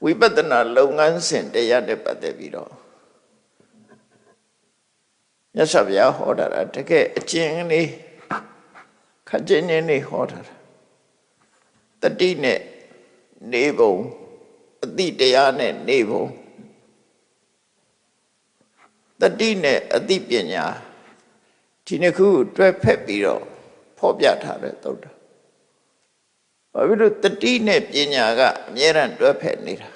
ဝိပဿနာလုပ်ငန်းစဉ်တရားနဲ့ပတ်သက်ပြီးတော့မြတ်စွာဘုရားဟောတာတကယ်အကျဉ်းလေးခက်ကျဉ်းလေးဟောတာတတိနဲ့နေပုံအတိတရားနဲ့နေပုံတတိနဲ့အတိပညာဒီနှစ်ခုတွဲဖက်ပြီးတော့ဖော်ပြထားတဲ့သုတ္တဘာဖြစ်လို့တတိနဲ့ပညာကအမြဲတမ်းတွဲဖက်နေတာ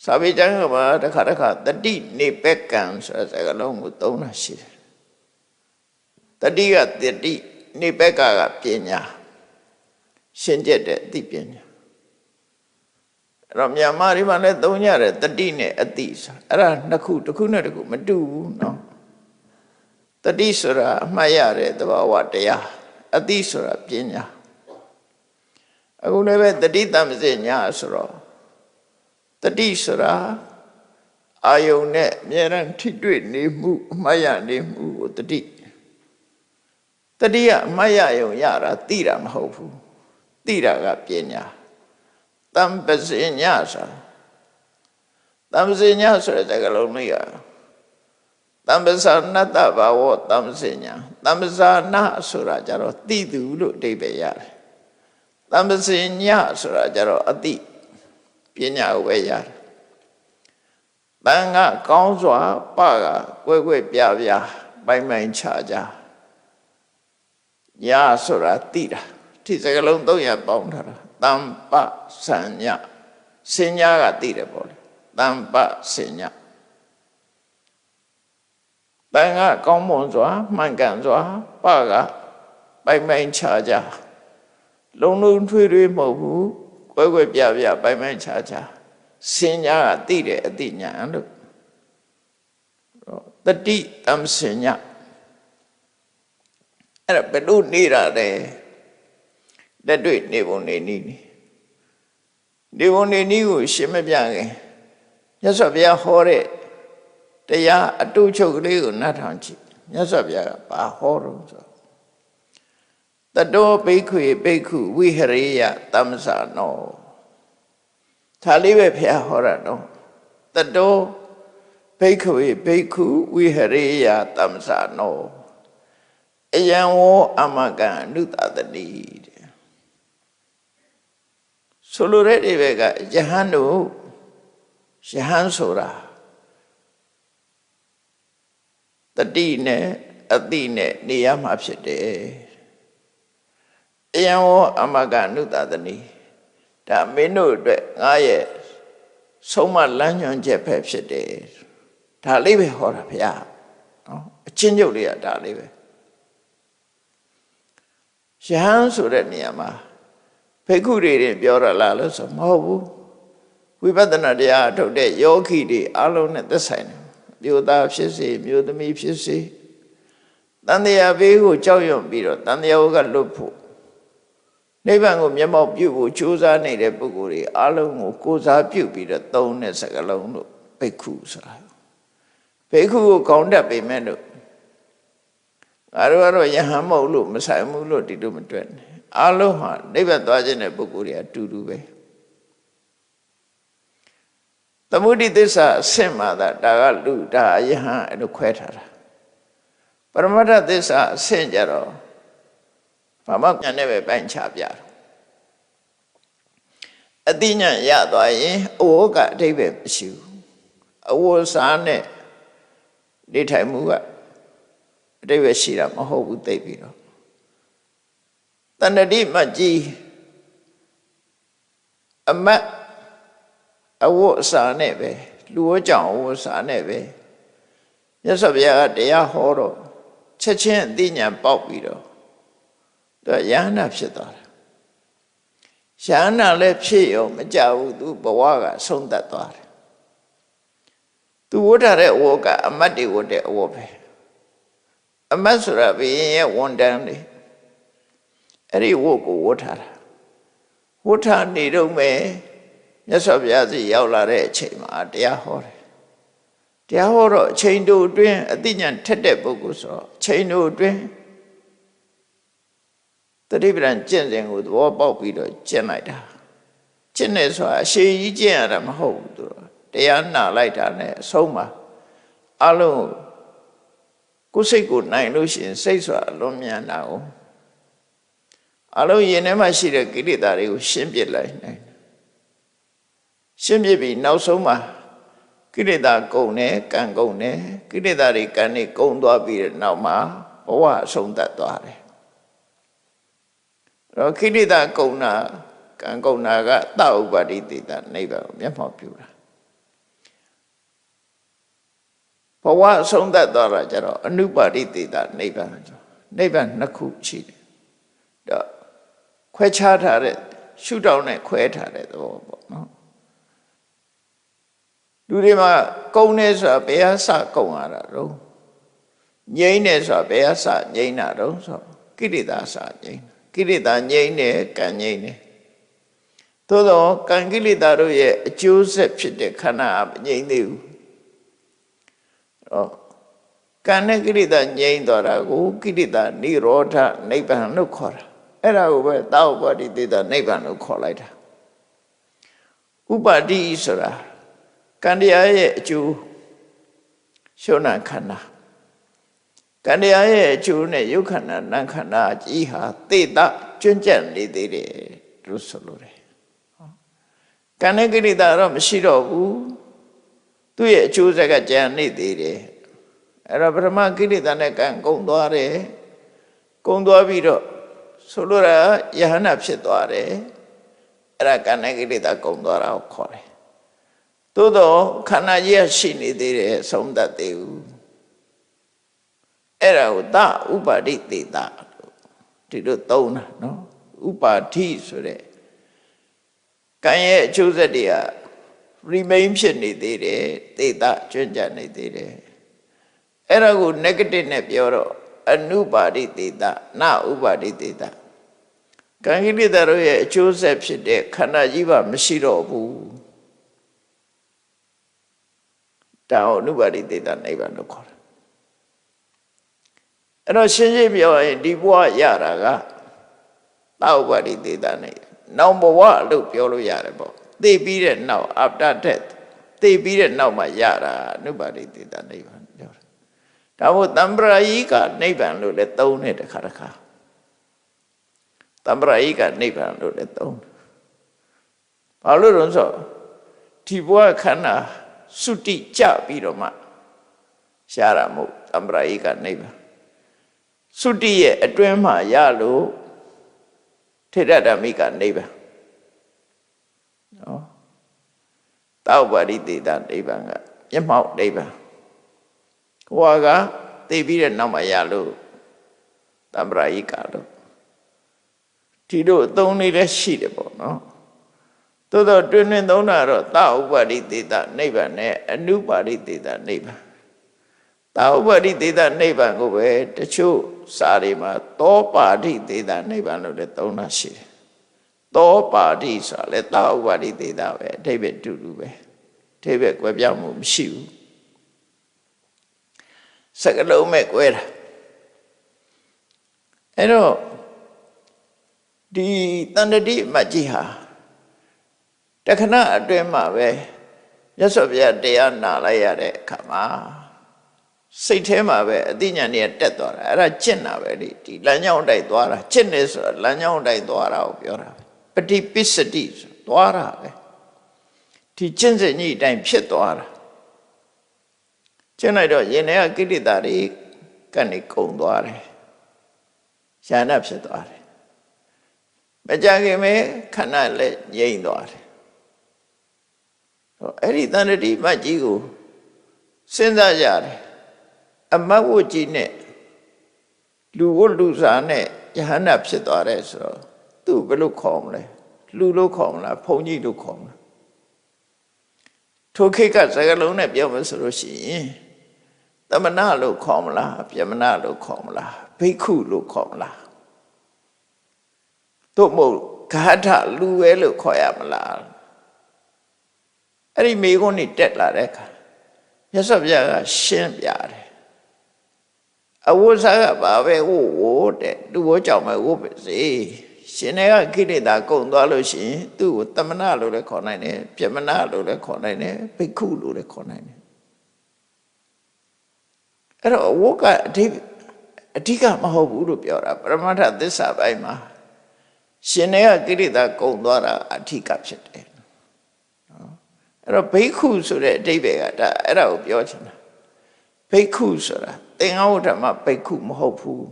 စာပေကျမ်းမှာတစ်ခါတတိနေပက်ကံဆိုတဲ့စကားလုံးကိုသုံးတာရှိတယ်တတိကတတိနေပက်ကပညာရှင်းကျက်တဲ့အသိပညာအဲ့တော့မြန်မာတွေမှာလည်းသုံးကြတယ်တတိနဲ့အသိဆိုအဲ့ဒါနှစ်ခုတစ်ခုနဲ့တစ်ခုမတူဘူးเนาะတတိဆိုတာအမှတ်ရတဲ့သဘာဝတရားအသိဆိုတာပညာအခုလည်းပဲတတိတမ္ပစေညာဆိုတော့တတိဆိုတာအာယုန်နဲ့အမြဲတမ်းထိတွေ့နေမှုအမှတ်ရနေမှုကိုတတိကအမှတ်ရယုံရတာသိတာမဟုတ်ဘူးသိတာကပညာတမ္ပစေညာဆိုတာတမ္ပစေညာဆိုတဲ့စကားလုံးလေးကတမ္ပဇာနတ္တဘာဝတမ္ပစေညာတမ္ပဇာနဆိုတာကြတော့သိသူလို့အဓိပ္ပာယ်ရတယ်တမ္ပစေညာဆိုတာကြတော့အသိပညာကိုပဲရတယ်တန်ကကောင်းစွာပကကွဲပြပြပိုင်ခြားကြညာဆိုတာသိတာဒီစကားလုံး300ပေါင်းထားတာတမ္ပစဉ္ညာစဉ္ညာကသိတယ်ပေါ့လေတမ္ပစဉ္ညာတန်ကကောင်းမွန်စွာမှန်ကန်စွာပကပိုင်ခြားကြလုံးထွေးမဟုတ်ဘူးကွဲပြပြပိုင်ခြားစဉ္ညာကသိတယ်အသိဉာဏ်လို့တတိတမ္ပစဉ္ညာအဲ့ဒါဘယ်လိုနေတာလဲလက်တွေ့နေပုံနေနည်းနေပုံနေနည်းကိုရှင်းမပြခင်မြတ်စွာဘုရားဟောတဲ့တရားအတူချုပ်ကလေးကိုနားထောင်ကြည့်မြတ်စွာဘုရားကဘာဟောတော့ဆိုတတောဘိက္ခွေဘိက္ခုဝိဟရေယသမ္မစာနောဒါလေးပဲဘုရားဟောတာနော်တတောဘိက္ခွေဘိက္ခုဝိဟရေယသမ္မစာနောအယံဝောအမကံအနုတတတိတဲ့ဆိုလိုတဲ့အိဗေကယဟန်တို့ယဟန်ဆိုတာတတိနဲ့အတိနဲ့နေရမှာဖြစ်တယ်အယံဝောအမကအနုတတတိဒါမင်းတို့အတွက်ငါရဲ့ဆုံးမလမ်းညွှန်ချက်ပဲဖြစ်တယ်ဒါလေးပဲဟောတာဗျာနော်အချင်းချုပ်လေးကဒါလေးပဲယဟန်ဆိုတဲ့နေရာမှာဘိက္ခုတွေပြောရလားလို့ဆိုမဟုတ်ဘူးဝိပဿနာတရားထုတ်တဲ့ယောဂီတွေအလုံးနဲ့သက်ဆိုင်တယ်မြို့သားဖြစ်စေမြို့သမီးဖြစ်စေတန်တရားဘေးကိုကြောက်ရွံ့ပြီးတော့တန်တရားကလွတ်ဖို့နိဗ္ဗာန်ကိုမျက်မှောက်ပြုဖို့ကြိုးစားနေတဲ့ပုဂ္ဂိုလ်တွေအလုံးကိုကိုးစားပြုပြီးတော့သုံးတဲ့စကားလုံးလို့ဘိက္ခုဆိုတာဘိက္ခုကိုကောင်းတတ်ပေမဲ့လို့ငါတို့ကတော့ယဟန်မဟုတ်လို့မဆိုင်ဘူးလို့ဒီလိုမတွေ့နဲ့အလုံးဟာနိဗ္ဗာန်သွားခြင်းတဲ့ပုဂ္ဂိုလ်တွေအတူတူပဲသမုဒိသစ္စာအဆင့်မှာဒါကလူဒါယဟန်အဲ့လိုခွဲထားတာပရမတ္ထသစ္စာအဆင့်ကြတော့ဘာမှညာနဲ့ပဲပိုင်းခြားပြတယ်အတိညာရသွားရင်အဝတ်ကအဓိပ္ပာယ်မရှိဘူးအဝတ်စားနဲ့နေထိုင်မှုကအဓိပ္ပာယ်ရှိတာမဟုတ်ဘူးသိပြီးတော့တဏ္ဍတိမကြီးအမတ်အဝတ်အစားနဲ့ပဲလူဝကြောင့်အဝတ်အစားနဲ့ပဲမြတ်စွာဘုရားကတရားဟောတော့ချက်ချင်းအသိဉာဏ်ပေါက်ပြီးတော့သူယဟနာဖြစ်သွားတာယဟနာလည်းဖြစ်ရောမကြဘူးသူဘဝကဆုံးသက်သွားတယ်သူဝတ်ထားတဲ့အဝတ်ကအမတ်တွေဝတ်တဲ့အဝတ်ပဲအမတ်ဆိုတာဘုရင်ရဲ့ဝန်တန်းတွေအဲ့ဒီဝတ်ကိုဝတ်ထားတာဝတ်ထားနေတော့မယ်မြတ်စွာဘုရားစီရောက်လာတဲ့အချိန်မှာတရားဟောတယ်တရားဟောတော့အချိန်တို့အတွင်းအသိဉာဏ်ထက်တဲ့ပုဂ္ဂိုလ်ဆိုတော့အချိန်တို့အတွင်းတတိပဒံကျင့်စဉ်ကိုသဘောပေါက်ပြီးတော့ကျင့်လိုက်တာ ကျင့်နေဆိုတာရှေးကြီးကျင့်ရတာမဟုတ်ဘူးသူတရားနာလိုက်တာနဲ့အဆုံးမှာအလုံးကိုယ်စိတ်ကိုနိုင်လို့ရှိရင်စိတ်ဆိုတာအလွန်မြန်တာ哦အလုံးရင်ထဲမှာရှိတဲ့ကိလေသာတွေကိုရှင်းပြလိုက်နိုင်ရှင်းပြပြီးနောက်ဆုံးမှာကိလေသာကုန်တယ်ကံကုန်တယ်ကိလေသာတွေကံတွေကုန်သွားပြီးတဲ့နောက်မှာဘဝအဆုံးသတ်သွားတယ်တော့ကိလေသာကုန်တာကံကုန်တာကသဥပါတိတေတာနိဗ္ဗာန်ကိုမျက်မှောက်ပြုတာဘဝအဆုံးသတ်သွားတာကြတော့အနုပါတိတေတာနိဗ္ဗာန်နိဗ္ဗာန်နှစ်ခုရှိတယ်တော့ခွဲခြားထားတဲ့ရှုထောင့်နဲ့ခွဲထားတဲ့သဘောပေါ့နော်လူတွေမှာကုန်နေဆိုတာဘယ်ဟာစကုန်ရတာတော့ငြိမ့်နေဆိုတာဘယ်ဟာစငြိမ့်တာတော့ဆိုကိလေသာစငြိမ့်ကိလေသာငြိမ့်တယ်ကံငြိမ့်တယ်သို့တော့ကံကိလေသာတို့ရဲ့အကျိုးဆက်ဖြစ်တဲ့ခန္ဓာမငြိမ့်သေးဘူးကံနဲ့ကိလေသာငြိမ့်သွားတာကိုကိလေသာនិရောဓနိဗ္ဗာန်လို့ခေါ်တာအဲ့ဒါကိုပဲသာဥပါတိတေတာနိဗ္ဗာန်လို့ခေါ်လိုက်တာဥပါတိဆိုတာကံတရားရဲ့အကျိုးရှုနာခန္ဓာကံတရားရဲ့အကျိုးနဲ့ယုတ်ခန္ဓာနာခန္ဓာကြီးဟာသေတကျွန့်ကြံ့နေသေးတယ်လို့ဆိုလိုတယ်ကံနဲ့ကိလေသာတော့မရှိတော့ဘူးသူ့ရဲ့အကျိုးဆက်ကကြံနေသေးတယ်အဲ့တော့ပထမကိလေသာနဲ့ကံကုန်သွားတယ်ကုန်သွားပြီးတော့ဆိုလိုတာယဟနာဖြစ်သွားတယ်အဲ့ဒါကံနဲ့ကိလေသာကုန်သွားတာကိုခေါ်တယ်သို့တော့ခန္ဓာကြီးကရှိနေသေးတယ်ဆုံးတတ်သေးဘူးအဲ့ဒါကိုသဥပါတိတေတာဒီလိုသုံးတာနော်ဥပါတိဆိုတဲ့ကံရဲ့အကျိုးဆက်တွေက remain ဖြစ်နေသေးတယ်တေတာကျွန့်ကြံ့နေသေးတယ်အဲ့ဒါကို negative နဲ့ပြောတော့အနုပါတိတေတာနဥပါတိတေတာကံကိလေသာတို့ရဲ့အကျိုးဆက်ဖြစ်တဲ့ခန္ဓာကြီးပါမရှိတော့ဘူးဒါကိုအနုပါတိတေတာနိဗ္ဗာန်လို့ခေါ်တယ်အဲ့တော့ရှင်းရှင်းပြောရင်ဒီဘဝရတာကသဥပါတိတေတာနိဗ္ဗာန်နောင်ဘဝလို့ပြောလို့ရတယ်ပေါ့သိပြီးတဲ့နောက် after death သိပြီးတဲ့နောက်မှာရတာအနုပါတိတေတာနိဗ္ဗာန်ပြောတာဒါမို့တမ္ပရာယိကနိဗ္ဗာန်လို့လည်းသုံးတယ်တစ်ခါတစ်ခါတမ္ပရာယိကနိဗ္ဗာန်လို့လည်းသုံးတယ်ဘာလို့လဲဆိုဒီဘဝခန္ဓာသုတိကြပြီးတော့မှရှားတာမဟုတ်တမ္ပရာယိကနိဗ္ဗာန်သုတိရဲ့အတွင်းမှာရလို့ထေရဓမ္မိကနိဗ္ဗာန်နော်တောပါတိတေတာနိဗ္ဗာန်ကမျက်မှောက်နိဗ္ဗာန်ဟိုကသိပြီးတဲ့နောက်မှာရလို့တမ္ပရာယိကလို့ဒီလိုအသုံးလေးလည်းရှိတယ်ပေါ့နော်သို့တော့တွင်တွင်သုံးတာတော့သဥပါတိတေတာနိဗ္ဗာန်နဲ့အနုပါတိတေတာနိဗ္ဗာန်သဥပါတိတေတာနိဗ္ဗာန်ကိုပဲတချို့စာတွေမှာသောပါတိတေတာနိဗ္ဗာန်လို့လည်းသုံးတာရှိတယ်သောပါတိဆိုတာလည်းသဥပါတိတေတာပဲအဓိပ္ပာယ်တူတူပဲအဓိပ္ပာယ်ကွဲပြားမှုမရှိဘူးစကလုံးမဲ့ကွဲတာအဲ့တော့ဒီတဏ္ဍတိမကြီးဟာတခဏအတွင်းမှာပဲမြတ်စွာဘုရားတရားနာလိုက်ရတဲ့အခါမှာစိတ်ထဲမှာပဲအသိဉာဏ်ကြီးတက်သွားတာအဲ့ဒါကျင့်တာပဲလေဒီလမ်းကြောင်းတိုက်သွားတာကျင့်နေဆိုလမ်းကြောင်းတိုက်သွားတာကိုပြောတာပฏิပစ္စတိဆိုသွားတာပဲဒီကျင့်စဉ်ကြီးအတိုင်းဖြစ်သွားတာကျင့်လိုက်တော့ယင်ထဲကကိလေသာတွေကနေကုန်သွားတယ်ဉာဏ်ဖြစ်သွားတယ်မကြခင်ပဲခန္ဓာလည်းငြိမ့်သွားတယ်အဲ့ဒီတဏ္ဍတိမကြီးကိုစဉ်းစားကြတယ်အမတ်ဝကြီးနဲ့လူဝတ်လူစားနဲ့ယဟန္တာဖြစ်သွားတယ်ဆိုတော့သူ့ဘယ်လိုခေါ်မလဲလူလို့ခေါ်မလားဘုန်းကြီးလို့ခေါ်မလားထိုခေတ်ကစကားလုံးနဲ့ပြောမယ်ဆိုလို့ရှိရင်သမဏလို့ခေါ်မလားပြမဏလို့ခေါ်မလားဘိက္ခုလို့ခေါ်မလားတို့မို့ဂါထလူပဲလို့ခေါ်ရမလားအဲ့ဒီမိကုန်းနေတက်လာတဲ့အခါမြတ်စွာဘုရားကရှင်းပြတယ်အဝိဇ္ဇာကဘာပဲဝို့တဲ့လူဘောကြောင့်ပဲဝို့ပါစေ ရှင်တွေကကိလေသာကုန်သွားလို့ရှိရင်သူ့ကိုတမနာလို့လည်းခေါ်နိုင်တယ်ပြမနာလို့လည်းခေါ်နိုင်တယ်ဘိက္ခုလို့လည်းခေါ်နိုင်တယ်အဲ့တော့ဝတ်ကအဓိကမဟုတ်ဘူးလို့ပြောတာပရမတ္ထသစ္စာပိုင်းမှာရှင်တွေကကိလေသာကုန်သွားတာအဓိကဖြစ်တယ်နော်အဲ့တော့ဘိက္ခုဆိုတဲ့အဓိပ္ပာယ်ကဒါအဲ့ဒါကိုပြောချင်တာဘိက္ခုဆိုတာသင်္ဃဝတ္ထမှာဘိက္ခုမဟုတ်ဘူး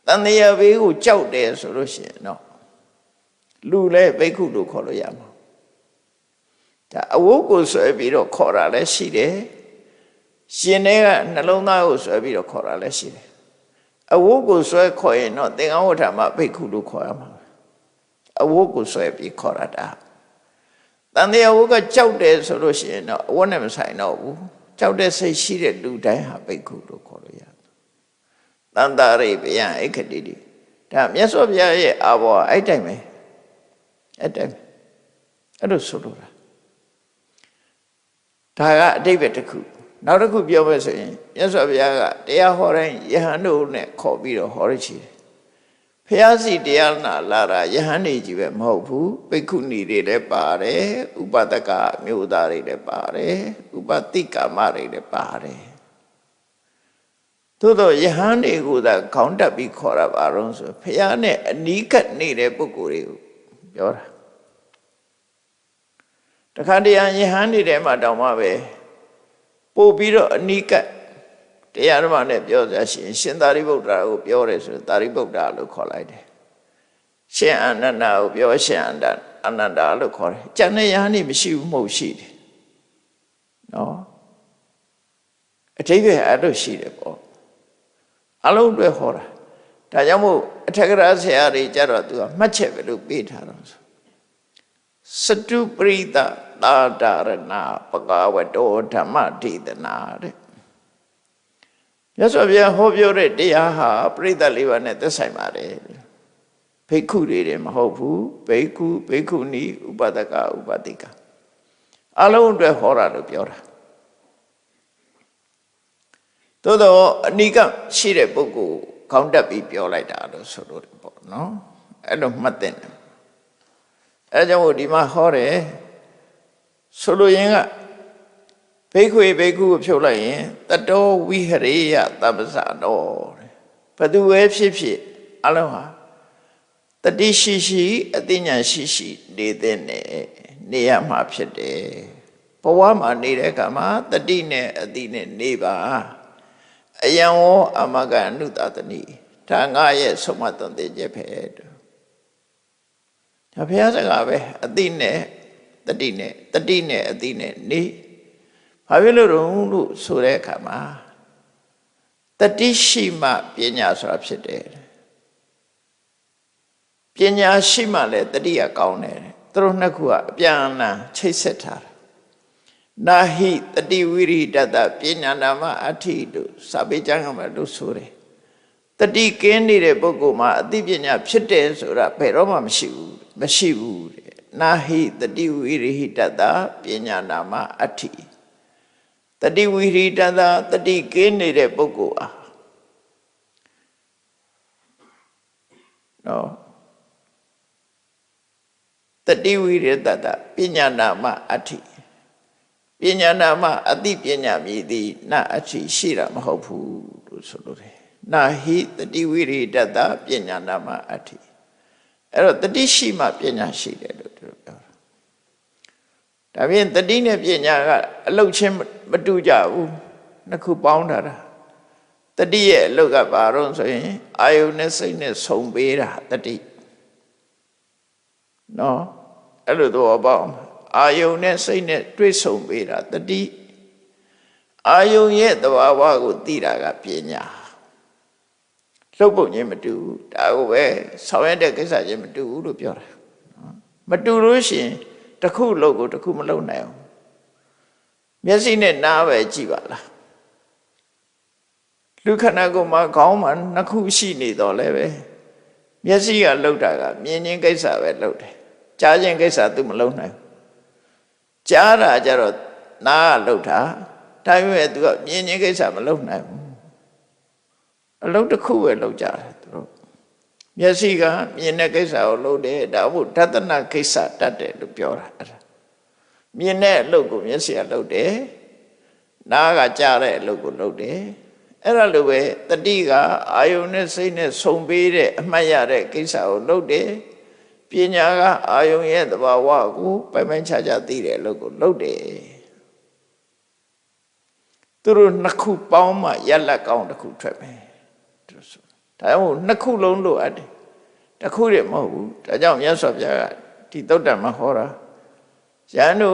တန်တရားဘေးကိုကြောက်တယ်ဆိုလို့ရှိရင်တော့လူလည်းဘိက္ခုလို့ခေါ်လို့ရမှာဒါအဝတ်ကိုဆွဲပြီးတော့ခေါ်တာလည်းရှိတယ်ရှင်တွေကနှလုံးသားကိုဆွဲပြီးတော့ခေါ်တာလည်းရှိတယ်အဝတ်ကိုဆွဲခေါ်ရင်တော့သင်္ကန်းဝဋ္ဌမှာဘိက္ခုလို့ခေါ်ရမှာအဝတ်ကိုဆွဲပြီးခေါ်ရတာတန်တရားဝတ်ကကြောက်တယ်ဆိုလို့ရှိရင်တော့အဝတ်နဲ့မဆိုင်တော့ဘူးကြောက်တဲ့စိတ်ရှိတဲ့လူတိုင်းဟာဘိက္ခုလို့ခေါ်လို့ရတယ်တန်တာရိဗျံဧကတိတိဒါမြတ်စွာဘုရားရဲ့အာဘောအဲ့တိုင်းပဲအဲ့တိုင်းအဲ့လိုဆိုလို့ဒါကအတိပ္ပယ်တစ်ခုနောက်တစ်ခုပြောမယ်ဆိုရင်မြတ်စွာဘုရားကတရားဟောတိုင်းယဟန်တို့နဲ့ခေါ်ပြီးတော့ဟောရချီတယ်ဘုရားစီတရားနာလာတာယဟန်နေကြီးပဲမဟုတ်ဘူးဘိက္ခုနီတွေလည်းပါတယ်ဥပဒကမျိုးသားတွေလည်းပါတယ်ဥပတိကာမတွေလည်းပါတယ်သို့တော့ယဟန်တွေကိုသာခေါင်းတက်ပြီးခေါ်တာပါတော့ဆိုဘုရားနဲ့အနီးကပ်နေတဲ့ပုဂ္ဂိုလ်တွေကိုပြောတာတခါတည်းယဟန်နေတဲ့မှာတောင်မှပဲပို့ပြီးတော့အနိကတရားဓမ္မနဲ့ပြောကြရှင်ရှင်သာရိပုတ္တရာကိုပြောတယ်ဆိုသာရိပုတ္တရာလို့ခေါ်လိုက်တယ်ရှင်အနန္ဒာကိုပြောရှင်အနန္ဒာလို့ခေါ်တယ်ကျန်တဲ့ယဟန်နေမရှိဘူးမဟုတ်ရှိတယ်နော်အတိပ္ပယ်အဲ့လိုရှိတယ်ပေါ့အလုံးတွေဟောတာဒါကြောင့်မို့အထက်ကရာဆရာတွေကြတော့သူကမှတ်ချက်ပဲလို့ပေးထားတော့စတုပရိသသာဒရဏပကဝတောဓမ္မဒေသနာတဲ့မြတ်စွာဘုရားဟောပြောတဲ့တရားဟာပရိသတ်လေးပါးနဲ့သက်ဆိုင်ပါတယ်ဘိက္ခုတွေမဟုတ်ဘူးဘိက္ခုဘိက္ခုနီဥပဒကဥပတိကအလုံးအတွက်ဟောတာလို့ပြောတာသို့တော့အနိကရှိတဲ့ပုဂ္ဂိုလ်ခေါင်းတက်ပြီးပြောလိုက်တာလို့ဆိုလို့ပေါ့နော်အဲ့လိုမှတ်တဲ့အဲကြောင့်ဒီမှာဟောတယ်ဆိုလိုရင်းကဘိက္ခုဘိက္ခုကိုဖြုတ်လိုက်ရင်တတောဝိဟရေယသဗ္ဗဇာတောဘသူပဲဖြစ်ဖြစ်အလုံးဟာတတိရှိရှိအသိဉာဏ်ရှိရှိနေတဲ့နေရမှာဖြစ်တယ်ဘဝမှာနေတဲ့အခါမှာတတိနဲ့အသိနဲ့နေပါအယံဝအမကအနုတတနိဒါငါရဲ့ဆုံးမသွန်သင်ချက်ပဲဒါဘုရားစကားပဲအသိနဲ့တတိနဲ့အသိနဲ့နေဘာဖြစ်လို့လို့ဆိုတဲ့အခါမှာတတိရှိမှပညာဆိုတာဖြစ်တယ်ပညာရှိမှလည်းတတိကကောင်းတယ်သူတို့နှစ်ခုကအပြန်အလှန်ချိတ်ဆက်ထားတာနာဟိတတိဝိရိတတပညာနာမအဋ္ဌိတို့စာပေကျမ်းကမှလို့ဆိုတယ်တတိကင်းနေတဲ့ပုဂ္ဂိုလ်မှာအသိပညာဖြစ်တယ်ဆိုတာဘယ်တော့မှမရှိဘူးတဲ့နာဟိတတိဝိရိတတပညာနာမအဋ္ဌိတတိဝိရိတတတတိကင်းနေတဲ့ပုဂ္ဂိုလ်အားနော်တတိဝိရိတတပညာနာမအဋ္ဌိပညာနာမအတိပညာမြည်သည်နာအဋ္ဌိရှိတာမဟုတ်ဘူးလို့ဆိုလို့တယ်နာဟိတတိဝိရိတတပညာနာမအဋ္ဌိအဲ့တော့တတိရှိမှပညာရှိတယ်လို့သူပြောတာဒါဖြင့်တတိနဲ့ပညာကအလုတ်ချင်းမတူကြဘူးနှစ်ခုပေါင်းထားတာတတိရဲ့အလုတ်ကဘာတော့ဆိုရင်အာယုန်နဲ့စိတ်နဲ့ဆုံပေးတာတတိနော်အဲ့လိုတော့ပေါ့အာယုန်နဲ့စိတ်နဲ့တွေ့ဆုံပေးတာတတိအာယုန်ရဲ့သဘာဝကိုသိတာကပညာလှုပ်ပုံချင်းမတူဘူးဒါကိုပဲဆောင်ရတဲ့ကိစ္စချင်းမတူဘူးလို့ပြောတာမတူလို့ရှိရင်တစ်ခုလှုပ်ကိုတစ်ခုမလှုပ်နိုင်အောင်မျက်စိနဲ့နားပဲကြည့်ပါလားလူခန္ဓာကိုယ်မှာခေါင်းမှာနှစ်ခုရှိနေတော့လည်းပဲမျက်စိကလှုပ်တာကမြင်ခြင်းကိစ္စပဲလှုပ်တယ်ကြားခြင်းကိစ္စသူမလှုပ်နိုင်ဘူးကြားတာကြတော့နားကလှုပ်တာဒါပေမဲ့သူကမြင်ခြင်းကိစ္စမလှုပ်နိုင်ဘူးအလုပ်တစ်ခုပဲလုပ်ကြတယ်သူတို့ မျက်စိကမြင်တဲ့ကိစ္စကိုလုပ်တယ်ဒါဘုဒသနာကိစ္စတတ်တယ်လို့ပြောတာအဲ့ဒါမြင်တဲ့အလုပ်ကိုမျက်စိကလုပ်တယ်နားကကြားတဲ့အလုပ်ကိုလုပ်တယ်အဲ့ဒါလိုပဲတတိကအာယုန်နဲ့စိတ်နဲ့ဆုံပေးတဲ့အမှတ်ရတဲ့ကိစ္စကိုလုပ်တယ်ပညာကအာယုန်ရဲ့သဘာဝကိုပိုင်ပိုင်ခြားခြားသိတဲ့အလုပ်ကိုလုပ်တယ်သူတို့နှစ်ခုပေါင်းမှရလက်ကောင်းတစ်ခုထွက်မယ်ဒါဆိုဒါကြောင့်နှစ်ခုလုံးလိုအပ်တယ်တစ်ခုတည်းမဟုတ်ဘူးဒါကြောင့်မြတ်စွာဘုရားကဒီသုတ္တမှာဟောတာယန္တု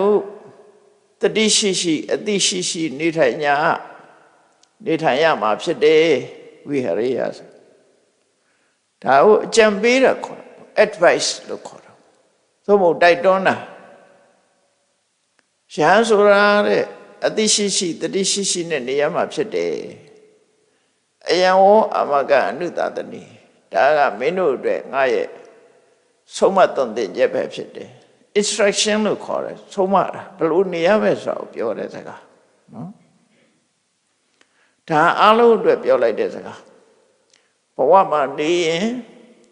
တတိရှိရှိအတိရှိရှိနေထိုင်ရမှာဖြစ်တယ်ဝိဟရိယဆိုဒါကိုအကြံပေးတာခေါ်တာ advice လို့ခေါ်တာသို့မဟုတ်တိုက်တွန်းတာယဟန်ဆိုတာတဲ့အတိရှိရှိတတိရှိရှိနဲ့နေရမှာဖြစ်တယ်အယံဝအမကအနုတတနိဒါကမင်းတို့အတွက်ငါရဲ့ဆုံးမသွန်သင်ချက်ပဲဖြစ်တယ် instruction လို့ခေါ်တယ်ဆုံးမတာဘယ်လိုနေရမယ်ဆိုတော့ပြောတဲ့စကားနော်ဒါအားလုံးအတွက်ပြောလိုက်တဲ့စကားဘဝမှာနေရင်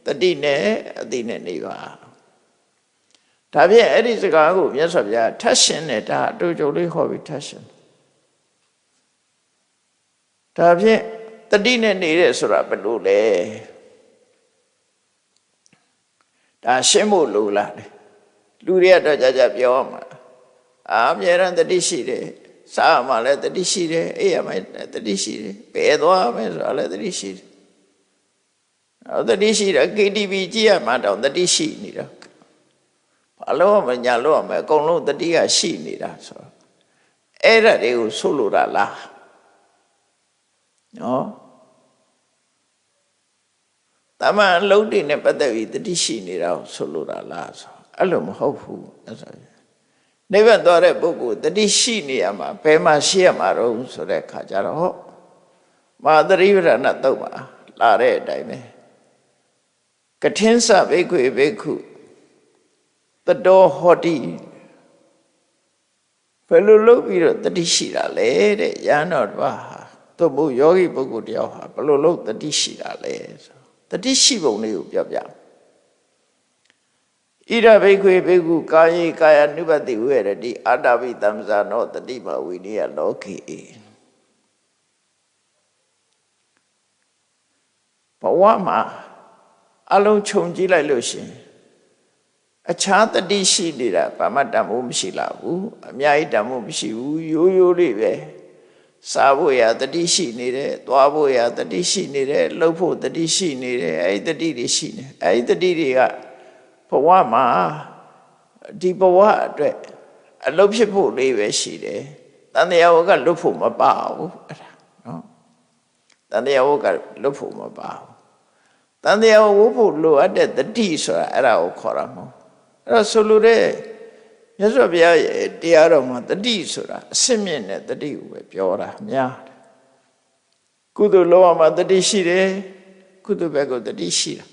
တတိနဲ့အတိနဲ့နေပါဒါဖြင့်အဲ့ဒီစကားကိုမြတ်စွာဘုရားထပ်ရှင်းတယ်ဒါအတူတူလေးဟောပြီးထပ်ရှင်းဒါဖြင့်တတိနဲ့နေတဲ့ဆိုတာဘယ်လိုလဲဒါရှင်းဖို့လိုလားလူတွေကတော့ကြာပြောမှာအမြဲတမ်းတတိရှိတယ်စားမှလည်းတတိရှိတယ်အိပ်ရမှလည်းတတိရှိတယ်ဘယ်သွားမယ်ဆိုတာလည်းတတိရှိတယ်တတိရှိတယ် KTV ကြည့်ရမှတော့တတိရှိနေတာဘာလို့မညာလို့မအကုန်လုံးတတိကရှိနေတာဆိုတော့အဲ့ဒါတွေကိုဆိုလိုတာလားနော်တမန်အလုံးတွေနဲ့ပတ်သက်ပြီးတတိရှိနေတာကိုဆိုလိုတာလားဆိုအဲ့လိုမဟုတ်ဘူးအဲ့ဆိုနိဗ္ဗာန်သွားတဲ့ပုဂ္ဂိုလ်တတိရှိနေရမှာဘယ်မှာရှိရမှာတော့ဆိုတဲ့ခါကျတော့မဟာသရိပဋ္ဌာန်တုတ်မှာလာတဲ့အတိုင်းပဲကထင်းစဘိက္ခွေဘိက္ခုတတောဟောတိဘယ်လိုလုပ်ပြီးတော့တတိရှိတာလဲတဲ့ယန္တော်ဘာသို့မဟုတ်ယောဂီပုဂ္ဂိုလ်တယောက်ဟာဘယ်လိုလုပ်တတိရှိတာလဲဆိုတတိရှိပုံလေးကိုပြောပြဣရဘိက္ခွေဘိက္ခုကာယေကာယ ानु ပတိဝေရတိအာတဝိတံဇာနောတတိမဝိနိယလောကေဘဝမှာအလုံးခြုံကြည့်လိုက်လို့ရှင်အခြားတတိရှိနေတာဘာမှတန်ဖို့မရှိလာဘူးအများကြီးတန်ဖို့မရှိဘူးရိုးရိုးလေးပဲစားဖို့ရတတိရှိနေတယ်သွားဖို့ရတတိရှိနေတယ်လှုပ်ဖို့တတိရှိနေတယ်အဲ့ဒီတတိတွေရှိနေအဲ့ဒီတတိတွေကဘဝမှာဒီဘဝအတွက်အလုပ်ဖြစ်ဖို့လေးပဲရှိတယ်တန်တရားဝကလွတ်ဖို့မပါဘူးအဲ့ဒါနော်တန်တရားဝကလွတ်ဖို့မပါဘူးတန်တရားဝဖို့လိုအပ်တဲ့တတိဆိုတာအဲ့ဒါကိုခေါ်တာမဟုတ်အဲ့တော့ဆိုလိုတဲ့မြတ်စွာဘုရားရဲ့တရားတော်မှာတတိဆိုတာအစစ်မြင့်တဲ့တတိကိုပဲပြောတာများတယ်ကုသိုလ်လောကမှာတတိရှိတယ်ကုသိုလ်ဘက်ကိုတတိရှိတာ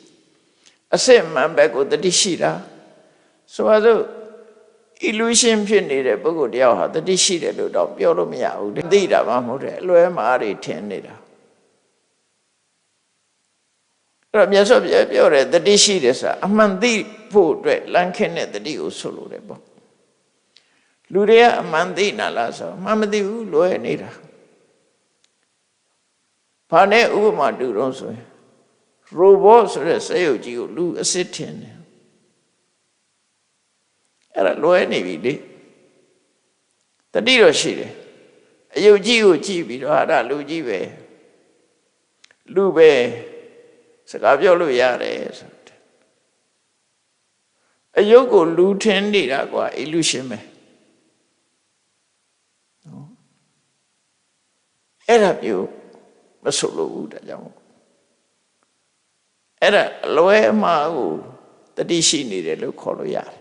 အစစ်မှန်ဘက်ကိုတတိရှိတာဆိုပါစို့ illusion ဖြစ်နေတဲ့ပုဂ္ဂိုလ်တယောက်ဟာတတိရှိတယ်လို့တော့ပြောလို့မရဘူးသိတာမှမဟုတ်တယ်အလွဲမှားတွေထင်နေတာအဲ့တော့မြတ်စွာဘုရားပြောတယ်တတိရှိတယ်ဆိုတာအမှန်သိဖို့အတွက်လမ်းခင်းတဲ့တတိကိုဆိုလိုတယ်ပေါ့လူတွေကအမှန်သိနာလားဆိုမှမသိဘူးလွဲနေတာဘာနဲ့ဥပမာတူတော့ဆိုရင်ရိုဘောဆိုတဲ့စက်ရုပ်ကြီးကိုလူအစ်စ်ထင်တယ်အဲ့ဒါလွဲနေပြီလေတတိတော့ရှိတယ်အယုတ်ကြီးကိုကြည့်ပြီးတော့ဟာဒါလူကြီးပဲလူပဲစကားပြောလို့ရတယ်ဆိုအယုတ်ကိုလူထင်နေတာကွာ illusion ပဲနော်အဲ့ဒါမျိုးမဆိုလို့ဘူးဒါကြောင့်အဲ့ဒါအလွဲအမှားကိုတတိရှိနေတယ်လို့ခေါ်လို့ရတယ်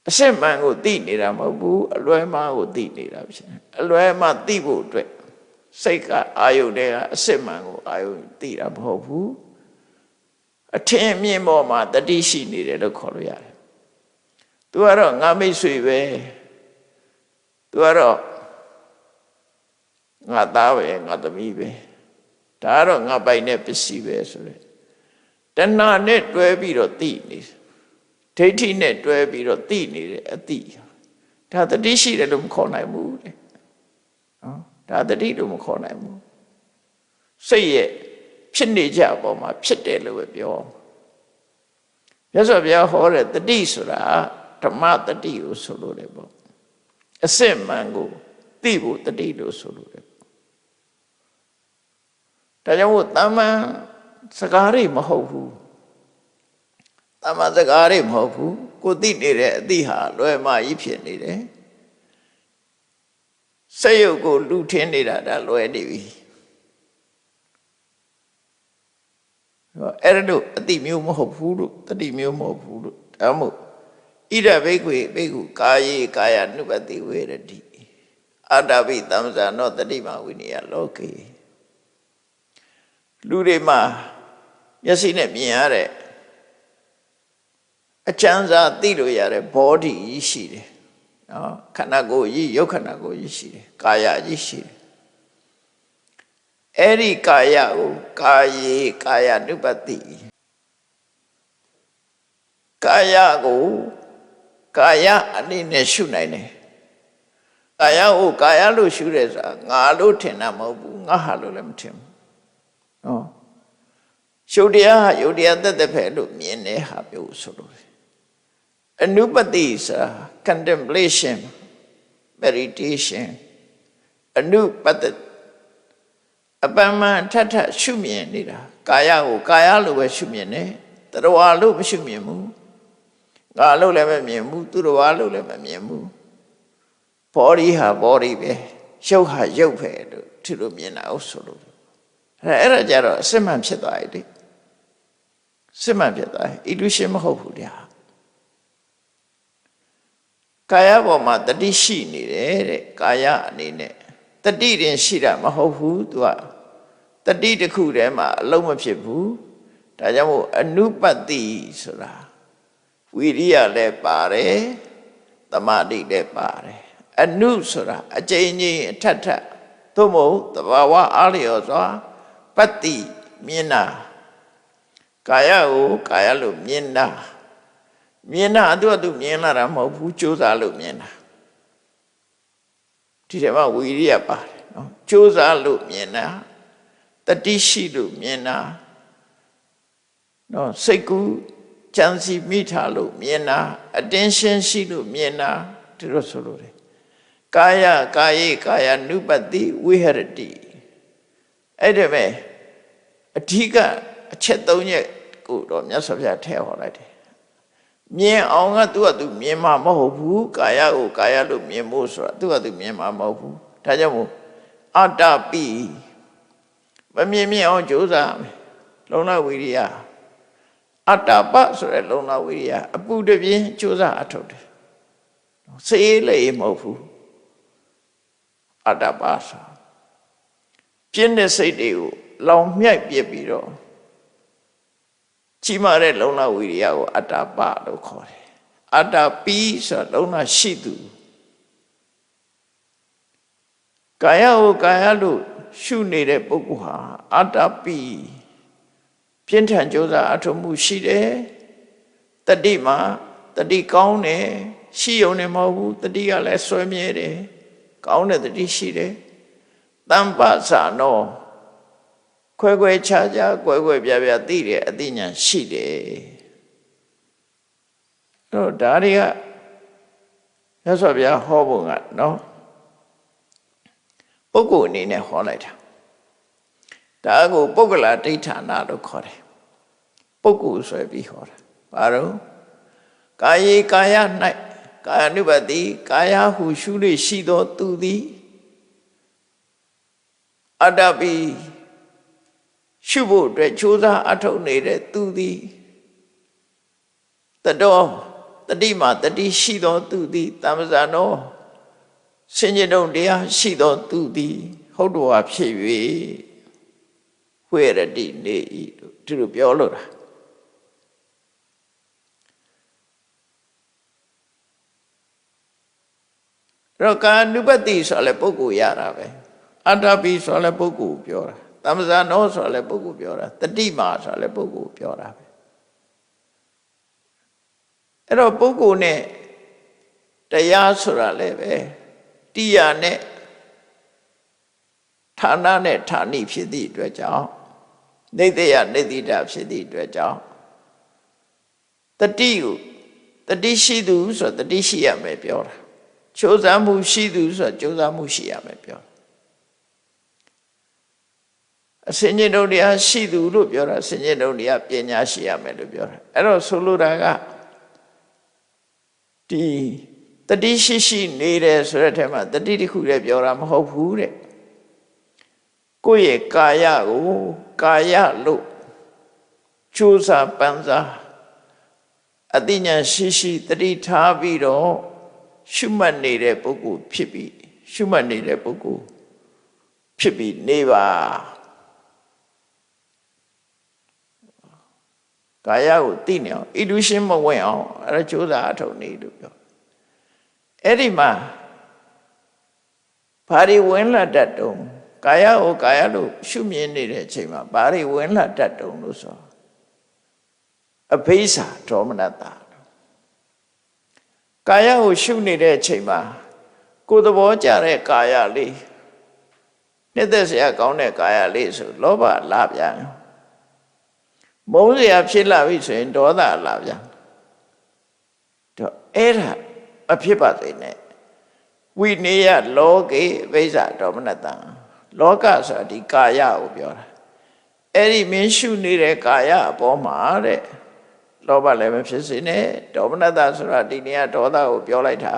အစစ်မှန်ကိုသိနေတာမဟုတ်ဘူးအလွဲမှားကိုသိနေတာဖြစ်တယ်အလွဲမှားသိဖို့အတွက်စိတ်ကအာယုန်တွေကအစစ်မှန်ကိုအာယုန်သိတာမဟုတ်ဘူးအထင်မြင်ပေါ်မှာတတိရှိနေတယ်လို့ခေါ်လို့ရတယ်သူကတော့ငါမိတ်ဆွေပဲသူကတော့ငါသားပဲငါသမီးပဲ ဒါကတော့ငါပိုင်တဲ့ပစ္စည်းပဲဆိုတဲ့တဏှာနဲ့တွဲပြီးတော့သိနေဒိဋ္ဌိနဲ့တွဲပြီးတော့သိနေတဲ့အသိဒါတတိရှိတယ်လို့မခေါ်နိုင်ဘူးတဲ့နော်ဒါတတိလို့မခေါ်နိုင်ဘူးစိတ်ရဲ့ဖြစ်နေကြအပေါ်မှာဖြစ်တယ်လို့ပဲပြောမြတ်စွာဘုရားဟောတဲ့တတိဆိုတာဓမ္မတတိကိုဆိုလို့တယ်ပေါ့အစစ်မှန်ကိုသိဖို့တတိလို့ဆိုလို့တယ်ဒါကြောင့်မို့တမန်စကားတွေမဟုတ်ဘူးတမန်စကားတွေမဟုတ်ဘူးကိုသိနေတဲ့အသိဟာလွယ်မကြီးဖြစ်နေတယ်စိတ်ရုပ်ကိုလူထင်းနေတာဒါလွယ်နေပြီအဲ့ဒါတို့အတိမျိုးမဟုတ်ဘူးလို့တတိမျိုးမဟုတ်ဘူးလို့ဒါမို့ဣဒဘိက္ခွေဘိက္ခုကာယေကာယ ानु ပတိဝေရတိအတ္တပိသမ္ဇာနောတတိမဝိနည်းလောကေလူတွေမှာမျက်စိနဲ့မြင်ရတဲ့အကျဉ်းစားသိလို့ရတဲ့ body ကြီးရှိတယ်နော်ခန္ဓာကိုယ်ကြီးရုပ်ခန္ဓာကိုယ်ကြီးရှိတယ်ကာယကြီးရှိတယ်အဲ့ဒီကာယကိုကာယေကာယ ानु ပတိကာယကိုကာယအနေနဲ့ရှုနိုင်တယ်ကာယကိုကာယလို့ရှုတယ်ဆိုတာငါလို့ထင်တာမဟုတ်ဘူးငါဟာလို့လည်းမထင်ဘူးနော်ရှုတရားဟာယုတ်တရားသက်သက်ပဲလို့မြင်တဲ့ဟာမျိုးဆိုလို့အနုပတိဆိုတာ contemplation meditation အနုပတ္တအပမန်ထထရှုမြင်နေတာကာယကိုကာယလို့ပဲရှုမြင်တယ်တရဝါလို့မရှုမြင်ဘူးငါလို့လည်းမမြင်ဘူးသူတော်ဘာလို့လည်းမမြင်ဘူး body ဟာ body ပဲရုပ်ဟာရုပ်ပဲလို့သူတို့မြင်တာဟုတ်ဆိုလို့အဲ့ဒါကြတော့အစစ်မှန်ဖြစ်သွားပြီလေစစ်မှန်ဖြစ်သွားပြီ illusion မဟုတ်ဘူးတရားကာယပေါ်မှာတတိရှိနေတယ်တဲ့ကာယအနေနဲ့တတိတင်ရှိတာမဟုတ်ဘူးသူကတတိတစ်ခုတည်းမှာအလုံးမဖြစ်ဘူးဒါကြောင့်မို့အနုပတ္တိဆိုတာဝိရိယလည်းပါတယ်သမာဓိလည်းပါတယ်အနုဆိုတာအကျဉ်းချင်းအထက်ထက်သို့မဟုတ်သဘာဝအားလျော်စွာပတ္တိမြင်တာကာယကိုကာယလို့မြင်တာမြင်တာသူမြင်လာတာမဟုတ်ဘူးကြိုးစားလို့မြင်တာဒီထဲမှာဝိရိယပါတယ်နော်ကြိုးစားလို့မြင်တာတတိရှိလို့မြင်တာနော်စိတ်ကူးကြံစီမိထားလို့မြင်တာ attention ရှိလို့မြင်တာဒီလိုဆိုလို့တယ်ကာယကာယေကာယ ानु ပတိဝိဟရတိအဲ့ဒါပဲအဓိကအချက်၃ချက်ကိုတော့မြတ်စွာဘုရားထည့်ဟောလိုက်တယ်မြင်အောင်ကသူမြင်မှာမဟုတ်ဘူးကာယကိုကာယလို့မြင်ဖို့ဆိုတာသူမြင်မှာမဟုတ်ဘူးဒါကြောင့်မို့အတ္တပိမမြင်အောင်ကြိုးစားမယ်လုံလဝိရိယအတ္တပဆိုတဲ့လုံလဝိရိယအပူတပြင်းကြိုးစားအထုတ်တယ်စေးလေမဟုတ်ဘူးအတ္တပဆိုပြင်းတဲ့စိတ်တွေကိုလောင်မြိုက်ပြစ်ပြီးတော့ကြီးမားတဲ့လုံလဝိရိယကိုအတ္တပလို့ခေါ်တယ်အတ္တပိဆိုတာလုံလရှိသူကာယကိုကာယလို့ရှုနေတဲ့ပုဂ္ဂိုလ်ဟာအတ္တပိပြင်းထန်ကြိုးစားအထုံးမှုရှိတယ်တတိမှာတတိကောင်းတယ်ရှိုံနဲ့မဟုတ်ဘူးတတိကလည်းဆွဲမြဲတယ်ကောင်းတဲ့တတိရှိတယ်တမ္ပဇာနောခွဲခြားခြားကွဲပြားသိတယ်အသိဉာဏ်ရှိတယ်တော့ဒါတွေကမြတ်စွာဘုရားဟောပုံကနော်ပုဂ္ဂိုလ်အနေနဲ့ဟောလိုက်တာဒါကိုပုဂ္ဂလာဒိဋ္ဌာနာလို့ခေါ်တယ်ပုဂ္ဂိုလ်ဆွဲပြီးဟောတာဘာလို့ကာယေကာယ၌ကာယ ानु ပတိကာယဟုရှုလို့ရှိသောသူသည်အတ္တပိရှုဖို့အတွက်ကြိုးစားအထုတ်နေတဲ့သူသည်တတော်တတိမှာတတိရှိသောသူသည်တမ္ပဇာနောစင်ကြယ်တုံတရားရှိသောသူသည်ဟုတ်တော်ဟာဖြစ်၍ဝိရတိနေ၏လို့သူတို့ပြောလို့တာတော့ကာ ानु ပတိဆိုလည်းပုဂ္ဂိုလ်ရတာပဲအတ္တပိဆိုလည်းပုဂ္ဂိုလ်ပြောတာ သမ္ပဇာနောဆိုတာလည်းပုဂ္ဂိုလ်ပြောတာတတိမာဆိုတာလည်းပုဂ္ဂိုလ်ပြောတာပဲအဲ့တော့ပုဂ္ဂိုလ်နဲ့တရားဆိုတာလည်းပဲတိယနဲ့ဌာနနဲ့ဌာနိဖြစ်သည့်အတွက်ကြောင့်နေတယနေတိတဖြစ်သည့်အတွက်ကြောင့်တတိကိုတတိရှိသူဆိုတတိရှိရမယ်ပြောတာကြိုးစားမှုရှိသူဆိုကြိုးစားမှုရှိရမယ်ပြောအစင်ញတုံတရားရှိသူလို့ပြောတာအစင်ញတုံတရားပညာရှိရမယ်လို့ပြောတာအဲ့တော့ဆိုလိုတာကဒီတတိရှိနေတယ်ဆိုတဲ့ထဲမှာတတိတစ်ခုလည်းပြောတာမဟုတ်ဘူးတဲ့ကိုယ့်ရဲ့ကာယကိုကာယလို့ကြိုးစားပန်းစားအသိဉာဏ်ရှိတတိထားပြီးတော့ရှုမှတ်နေတဲ့ပုဂ္ဂိုလ်ဖြစ်ပြီးရှုမှတ်နေတဲ့ပုဂ္ဂိုလ်ဖြစ်ပြီးနေပါကာယကိုသိနေအောင်ဣတုရှင်းမဝင်အောင်အဲ့ဒါကြိုးစားအထောက်နေလို့ပြောအဲ့ဒီမှာဘာတွေဝင်လာတတ်တုံးကာယကိုကာယလို့ရှုမြင်နေတဲ့အချိန်မှာဘာတွေဝင်လာတတ်တုံးလို့ဆိုအဘိဓါဒေါမနတကာယကိုရှုနေတဲ့အချိန်မှာကိုယ်သဘောကျတဲ့ကာယလေးနှစ်သက်စရာကောင်းတဲ့ကာယလေးဆိုလောဘလာပြန်မုန်းစရာဖြစ်လာပြီဆိုရင်ဒေါသလာပြန်တော့အဲ့ဒါအဖြစ်ပါစေနဲ့ဝိနည်းလောကေဝိဇ္ဇာဒေါမနတံလောကဆိုတာဒီကာယကိုပြောတာအဲ့ဒီမင်းရှုနေတဲ့ကာယအပေါ်မှာတဲ့လောဘလည်းမဖြစ်စေနဲ့ဒေါမနတဆိုတာဒီနေရာဒေါသကိုပြောလိုက်တာ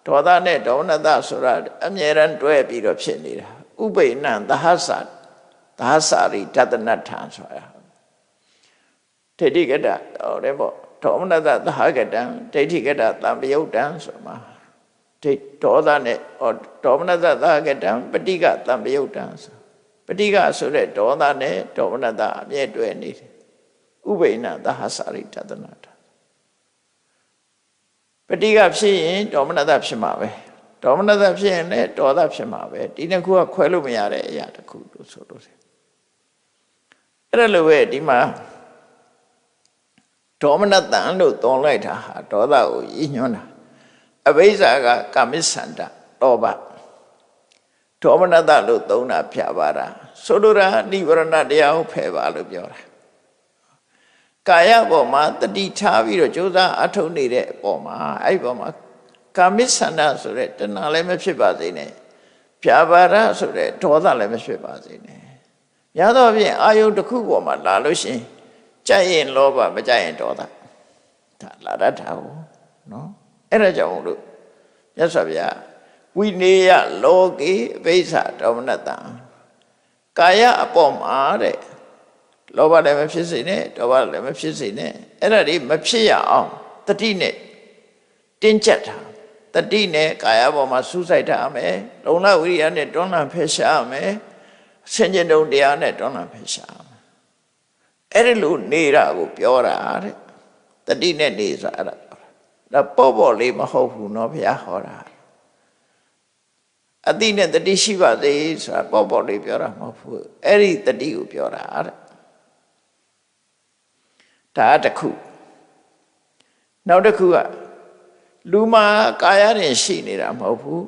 ဒေါသနဲ့ဒေါမနတဆိုတာအမြဲတမ်းတွဲပြီးတော့ဖြစ်နေတာဥပိ္ပဏံသဟသသဟစာရိတတနထံဆိုတာဒိဋ္ဌိကတဟောတယ်ပေါ့ဒေါမနတသဟကတံဒိဋ္ဌိကတသံပယုတ်တံဆိုမှာဒေါသနဲ့ဒေါမနတသဟကတံပဋိကသံပယုတ်တံဆိုပဋိကဆိုတဲ့ဒေါသနဲ့ဒေါမနတအမြဲတွဲနေတယ်ဥပိ္ပဏသဟစာရိတတနထပဋိကဖြစ်ရင်ဒေါမနတဖြစ်မှာပဲဒေါမနတဖြစ်ရင်လည်းဒေါသဖြစ်မှာပဲဒီနှစ်ခုကခွဲလို့မရတဲ့အရာတစ်ခုလို့ဆိုလို့တယ်အဲ့ဒါလိုပဲဒီမှာဒေါမနတံလို့သုံးလိုက်တာဟာဒေါသကိုရည်ညွှန်းတာအဘိဇ္ဇာကကာမိစ္ဆန္ဒလောဘဒေါမနတလို့သုံးတာဖြာပါတာဆိုလိုတာနိဝရဏတရားကိုဖယ်ပါလို့ပြောတာကာယပေါ်မှာတတိထားပြီးတော့ကြိုးစားအထုတ်နေတဲ့အပေါ်မှာအဲ့ဒီပေါ်မှာကာမိစ္ဆန္ဒဆိုတဲ့တဏှာလည်းမဖြစ်ပါစေနဲ့ဖြာပါရဆိုတဲ့ဒေါသလည်းမဖြစ်ပါစေနဲ့များသောအားဖြင့်အာယုတစ်ခုပေါ်မှာလာလို့ရှိရင်ကြိုက်ရင်လောဘမကြိုက်ရင်ဒေါသဒါလာတတ်တာကိုနော်အဲ့ဒါကြောင့်လို့မြတ်စွာဘုရားဝိနည်းလောကေအဘိဓါဒေါမနတံကာယအပေါ်မှာတဲ့လောဘလည်းမဖြစ်စေနဲ့ဒေါသလည်းမဖြစ်စေနဲ့အဲ့ဒါတွေမဖြစ်ရအောင်တတိနဲ့တင်းကျပ်တာတတိနဲ့ကာယပေါ်မှာစူးစိုက်ထားမယ်လုံလဝိရိယနဲ့တွန်းလှန်ဖယ်ရှားမယ်ဆင်ခြင်တုံတရားနဲ့တွန်းလှန်ဖယ်ရှားမယ်အဲ့ဒီလိုနေတာကိုပြောတာတဲ့တတိနဲ့နေဆိုအဲ့ဒါပြောတာဒါပေါ့လေးမဟုတ်ဘူးနော်ဘုရားဟောတာအတိနဲ့တတိရှိပါစေဆိုတာပေါ့လေးပြောတာမဟုတ်ဘူးအဲ့ဒီတတိကိုပြောတာတဲ့ဒါတစ်ခုနောက်တစ်ခုကလူမှာကာယရင်ရှိနေတာမဟုတ်ဘူး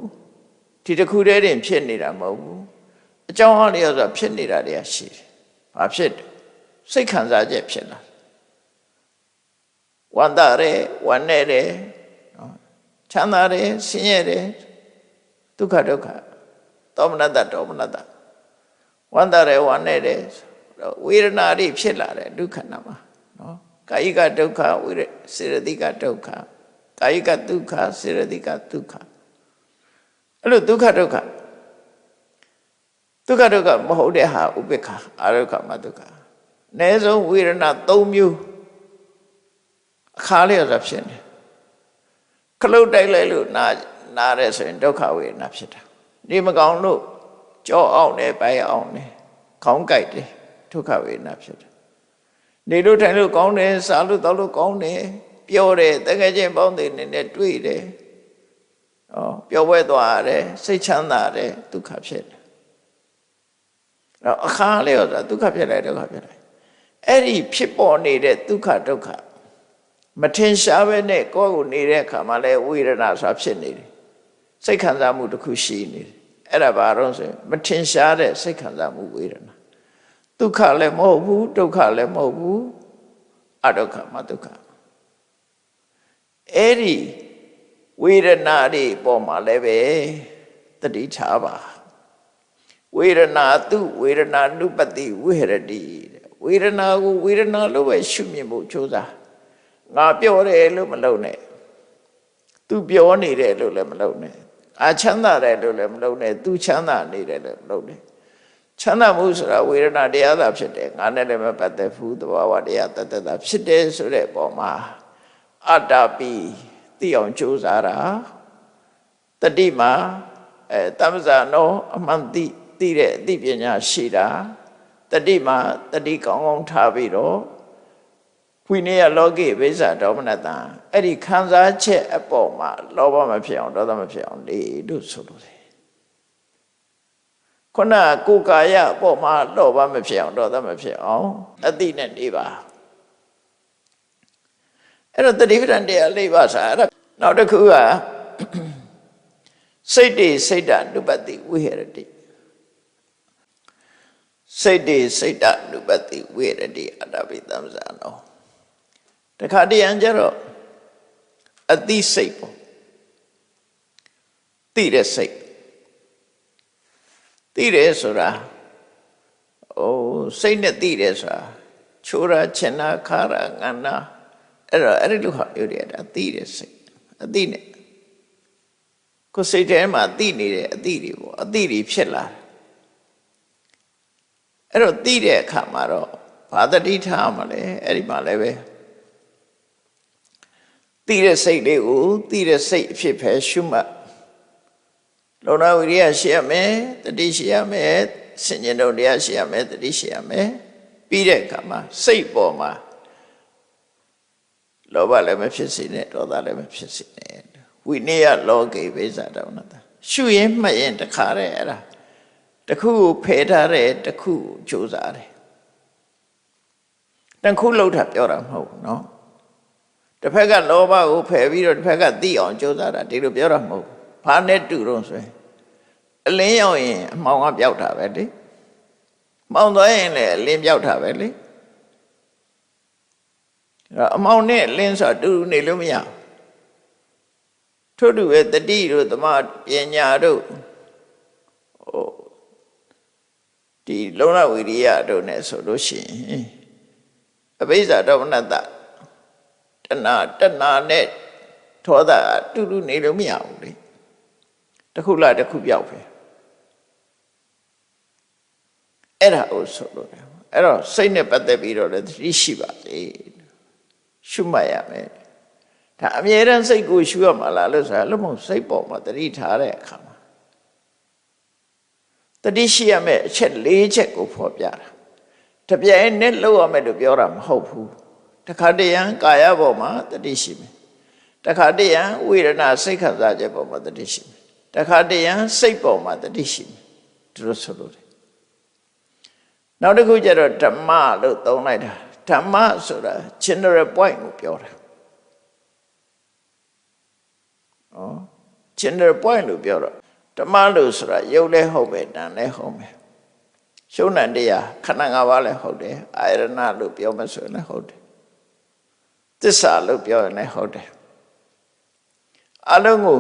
ဒီတစ်ခုတည်းတင်ဖြစ်နေတာမဟုတ်ဘူးအကြောင်းအရာဆိုတာဖြစ်နေတာတွေရှိတယ်ဘာဖြစ်တယ်စိတ်ခံစားချက်ဖြစ်လာဝန္တာရဲဝမ်းနေတယ်ချမ်းသာတယ်ဆင်းရဲတယ်ဒုက္ခဒေါမနတဒေါမနတဝန္တာရဲဝမ်းနေတယ်ဝေဒနာတွေဖြစ်လာတယ်ဒုက္ခနာမှာနော်ကာယကဒုက္ခဝိရစေရတိကဒုက္ခကာယကဒုက္ခစေရတိကဒုက္ခအဲ့လိုဒုက္ခမဟုတ်တဲ့ဟာဥပေက္ခအာရုခမဒုက္ခအနည်းဆုံးဝေဒနာ၃မျိုးအခါလေးရဖြစ်နေခလုတ်တိုက်လိုက်လို့နားရဲဆိုရင်ဒုက္ခဝေဒနာဖြစ်တာနေမကောင်းလို့ကြောအောင်နေပိုင်အောင်နေခေါင်းကိုက်တယ်ဒုက္ခဝေဒနာဖြစ်တယ်နေလို့ထိုင်လို့ကောင်းတယ်စားလို့တောက်လို့ကောင်းတယ်ပျော်တယ်တကယ်ချင်းပေါင်းတဲ့နေနဲ့တွေ့တယ်ပျော်ပွဲသွားရတယ်စိတ်ချမ်းသာတယ်ဒုက္ခဖြစ်တယ် တော့အခါလေးရောဒုက္ခဖြစ်လိုက်ဒုက္ခဖြစ်လိုက်အဲ့ဒီဖြစ်ပေါ်နေတဲ့ဒုက္ခဒုက္ခမထင်ရှားပဲနဲ့ကိုယ့်ကိုနေတဲ့အခါမှာလဲဝေဒနာဆိုတာဖြစ်နေတယ်စိတ်ခံစားမှုတစ်ခုရှိနေတယ်အဲ့ဒါဘာလို့ဆိုရင်မထင်ရှားတဲ့စိတ်ခံစားမှုဝေဒနာဒုက္ခလည်းမဟုတ်ဘူးဒုက္ခလည်းမဟုတ်ဘူးအဒုက္ခမဒုက္ခအဲ့ဒီဝေဒနာတွေပေါ်မှာလည်းပဲတတိထားပါဝေဒနာသူဝေဒနာနုပတိဝိဟရတိဝေဒနာကိုဝေဒနာလို့ပဲရှုမြင်ဖို့ကြိုးစားငါပြောတယ်လို့မလုပ်နဲ့သူပြောနေတယ်လို့လည်းမလုပ်နဲ့အာချမ်းသာတယ်လို့လည်းမလုပ်နဲ့သူချမ်းသာနေတယ်လို့မလုပ်နဲ့ချမ်းသာမှုဆိုတာဝေဒနာတရားသာဖြစ်တယ်ငါနဲ့လည်းမပတ်သက်ဘူးသဘာဝတရားတသက်သာဖြစ်တယ်ဆိုတဲ့ပုံမှာအတ္တပိသိအောင်ကြိုးစားတာတတိမှာတမ္ပဇာနောအမှန်သိတဲ့အသိပညာရှိတာတတိမှာတတိကောင်းကောင်းထားပြီးတော့ဝိနည်းလောကိဘိဇာဒေါမနတံအဲ့ဒီခံစားချက်အပေါ်မှာလောဘမဖြစ်အောင်ဒေါသမဖြစ်အောင်နေလို့ဆိုလို့တယ်ခုနကိုယ်ကာယအပေါ်မှာလောဘမဖြစ်အောင်ဒေါသမဖြစ်အောင်အတိနဲ့နေပါအဲ့တော့တတိပဒံတရား၄ပါးစာအဲ့ဒါနောက်တစ်ခုကစိတ်တိစိတ်တနုပတိဝိဟရတိစိတ်တိစိတ်တနုပတိဝိဟရတိအတ္တပိတမ္ပဇာနောတခါတည်းရန်ကြတော့အတိစိတ်ပေါ့သိတဲ့စိတ်သိတယ်ဆိုတာစိတ်နဲ့သိတယ်ဆိုတာချိုးတာချင်တာခါတာငန္နာအဲ့ဒီလိုဟာမျိုးတွေဒါသိတဲ့စိတ်အတိနဲ့ကိုယ်စိတ်ထဲမှာသိနေတဲ့အတိတွေပေါ့အတိတွေဖြစ်လာတယ်အဲ့တော့သိတဲ့အခါမှာတော့ဘာတတိထားမလဲအဲ့ဒီမှာလည်းပဲသိတဲ့စိတ်လေးကိုသိတဲ့စိတ်အဖြစ်ပဲရှုမှတ်လုံလဝိရိယရှိရမယ်တတိရှိရမယ်စဉ္ညာတို့တရားရှိရမယ်တတိရှိရမယ်ပြီးတဲ့အခါမှာစိတ်ပေါ်မှာလောဘလည်းမဖြစ်စေနဲ့ဒေါသလည်းမဖြစ်စေနဲ့ဝိနည်းလောကိဘိဇာဒေါမနတရှုရင်မှတ်ရင်တခါတဲ့အဲ့ဒါတစ်ခုကိုဖယ်ထားတဲ့တစ်ခုကိုကြိုးစားတယ်တစ်ခုလောက်တာပြောတာမဟုတ်ဘူးနော်တစ်ဖက်ကလောဘကိုဖယ်ပြီးတော့တစ်ဖက်ကသိအောင်ကြိုးစားတာဒီလိုပြောတာမဟုတ်ဘူးဘာနဲ့တူတော့ဆိုရင်အလင်းရောက်ရင်အမှောင်ကပျောက်တာပဲလေမှောင်သွားရင်လည်းအလင်းပျောက်တာပဲလေအမှောင်နဲ့အလင်းဆိုတာတူတူနေလို့မရထို့တူပဲတတိတို့သမပညာတို့ဒီလုံလဝိရိယတို့ ਨੇ ဆိုလို့ရှိရင်အဘိဇာဒေါမနတတဏနဲ့ထောတာတူတူနေလို့မရဘူးလေတစ်ခုလားတစ်ခုပြောက်ပဲအဲ့ဒါကိုဆိုလို့တယ်အဲ့တော့စိတ်နဲ့ပတ်သက်ပြီးတော့လည်းသတိရှိပါလေရှုမှတ်ရမယ်ဒါအမြဲတမ်းစိတ်ကိုရှုရမှာလားလို့ဆိုတာလို့မဟုတ်စိတ်ပေါ်မှာသတိထားတဲ့အခါမှာတတိရှိရမယ်အချက်၄ချက်ကိုဖော်ပြတာတပြိုင်နဲ့လောက်ရမယ်လို့ပြောတာမဟုတ်ဘူးတခါတည်းရန်ကာယပေါ်မှာတတိရှိမယ်တခါတည်းရန်ဝေဒနာစိတ်ခံစားချက်ပေါ်မှာတတိရှိမယ်တခါတည်းရန်စိတ်ပေါ်မှာတတိရှိမယ်ဒီလိုဆိုလို့တယ်နောက်တစ်ခုကျတော့ဓမ္မလို့သုံးလိုက်တာဓမ္မဆိုတာ general point ကိုပြောတာgeneral point လို့ပြောတော့ဓမ္မလို့ဆိုတာရုပ်လည်းဟုတ်ပဲနာမ်လည်းဟုတ်ပဲရှုံးနံတရားခန္ဓာ၅ပါးလည်းဟုတ်တယ်အာရဏလို့ပြောမှဆိုရင်လည်းဟုတ်တယ်သစ္စာလို့ပြောရင်လည်းဟုတ်တယ်အလုံးကို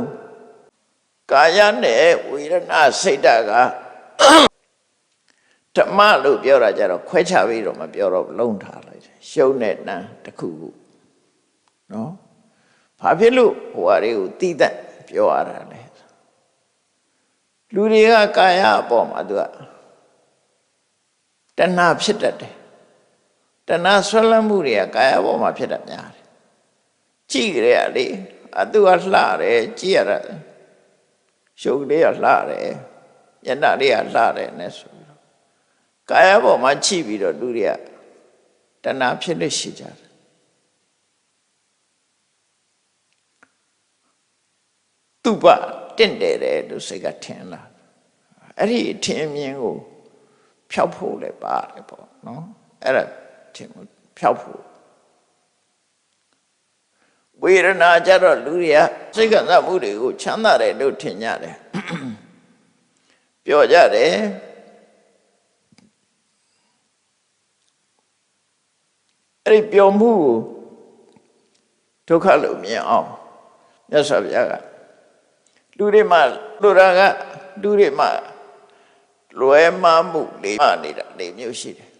ကာယနဲ့ဝေဒနာစိတ်ဓာတ်ကဓမ္မလို့ပြောတာကြတော့ခွဲခြားပြီးတော့မပြောတော့လုံးထားလိုက်တယ်ရှုံးတဲ့နာမ်တစ်ခုခုနော်ဘာဖြစ်လို့ဟိုဟာတွေကိုတိတတ်ပြောရတာလဲလူတွေကကာယအပေါ်မှာသူကတဏှာဖြစ်တတ်တယ်တဏှာဆွဲလန်းမှုတွေကကာယပေါ်မှာဖြစ်တတ်များတယ်ကြည့်ကြရလေသူကလှတယ်ကြည့်ရတာရှုပ်လေးကလှတယ်ညနာလေးကလှတယ်နဲ့ဆိုပြီးတော့ကာယပေါ်မှာကြည့်ပြီးတော့လူတွေကတဏှာဖြစ်လို့ရှိကြတယ်သူပတင့်တယ်လို့စိတ်ကထင်လာအဲ့ဒီအထင်မြင်ကို ဖြောက်ဖို့လည်းပါတယ်ပေါ့နော်အဲ့ဒါထင်ဖြောက်ဖို့ဝေဒနာကြတော့လူတွေကစိတ်ခံစားမှုတွေကိုချမ်းသာတယ်လို့ထင်ကြတယ်ပြောကြတယ်အဲ့ဒီပြောမှုကိုဒုက္ခလို့မြင်အောင်မြတ်စွာဘုရားကလူတွေမှာလူရာကလူတွေမှာလွယ်မှားမှုလေးမှနေတာ၄မျိုးရှိတယ်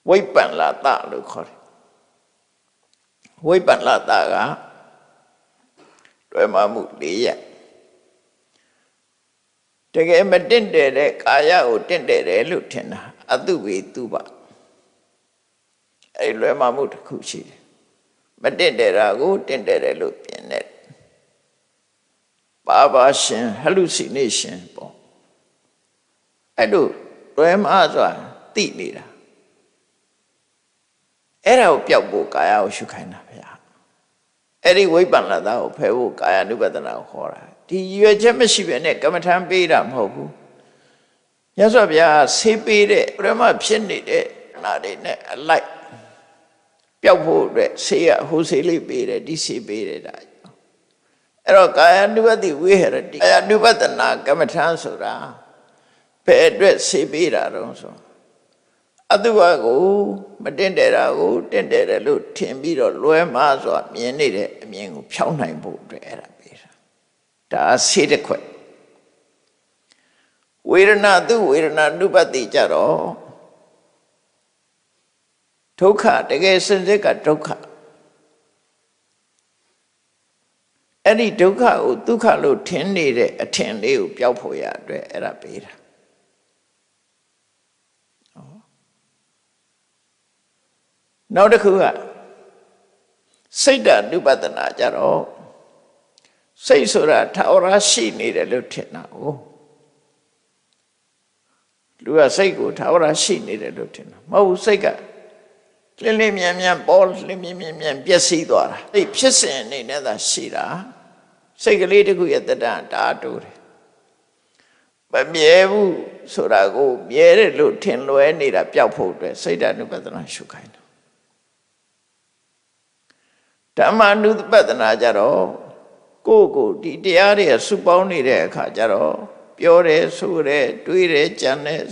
ဝိပ္ပန္နတလို့ခေါ်တယ်ဝိပ္ပန္နတကလွယ်မှားမှု၄ရပ်တကယ်မတင့်တယ်တဲ့ကာယကိုတင့်တယ်တယ်လို့ထင်တာအတုဝေတုပအဲ့လွယ်မှားမှုတစ်ခုရှိတယ်မတင့်တယ်တာကိုတင့်တယ်တယ်လို့ပြင်တယ်ပါပါရှင် hallucination ပေါ့အဲ့လိုလွယ်မှားစွာသိနေတာအဲ့ဒါကိုပျောက်ဖို့ကာယကိုရှုခိုင်းတာဗျာအဲ့ဒီဝိပ္ပန္နတကိုဖယ်ဖို့ကာယ ानु ပဒနာကိုခေါ်တာဒီရွယ်ချက်မရှိဘဲနဲ့ကမ္မထံပေးတာမဟုတ်ဘူးမြတ်စွာဘုရားဆေးပေးတဲ့ပရမဖြစ်နေတဲ့နာတွေနဲ့အလိုက်ပျောက်ဖို့အတွက်ဆေးရဟိုဆေးလေးပေးတယ်ဒီဆေးပေးတယ်ဒါအဲ့တော့ကာယ ानु ပတိဝိဟရတိကာယ ानु ပဒနာကမ္မထံဆိုတာဘယ်အတွက်ဆေးပေးတာတော့ဆိုအတုဝကိုမတင့်တယ်တာကိုတင့်တယ်တယ်လို့ထင်ပြီးတော့လွဲမှားစွာမြင်နေတဲ့အမြင်ကိုဖြောင်းနိုင်ဖို့အတွက်အဲ့ဒါပေးတာဒါဆေးတစ်ခွက်ဝေဒနာသူဝေဒနာနုပတိကြတော့ဒုက္ခတကယ်စင်စစ်ကဒုက္ခအဲ့ဒီဒုက္ခကိုဒုက္ခလို့ထင်နေတဲ့အထင်လေးကိုပျောက်ဖို့ရအတွက်အဲ့ဒါပေးတာနောက်တစ်ခုကစိတ်ဓာတ်ဥပဒနာကြတော့စိတ်ဆိုတာထာဝရရှိနေတယ်လို့ထင်တာကိုလူကစိတ်ကိုထာဝရရှိနေတယ်လို့ထင်တာမဟုတ်ဘူးစိတ်ကလင်းလင်းမြန်မြန်ပေါ်လင်းမြန်မြန်ပျက်စီးသွားတာစိတ်ဖြစ်စဉ်အနေနဲ့သာရှိတာစိတ်ကလေးတစ်ခုရဲ့တဏ္ဍာတာတိုးတယ်မမြဲဘူးဆိုတာကိုမြဲတယ်လို့ထင်လွဲနေတာပျောက်ဖို့အတွက်စိတ်ဓာတ်ဥပဒနာရှုခိုင်းတာဓမ္မ ानु ပဒနာကြတော့ကိုဒီတရားတွေစုပေါင်းနေတဲ့အခါကျတော့ပြောတယ်ဆိုတယ်တွေးတယ်ကြံတယ်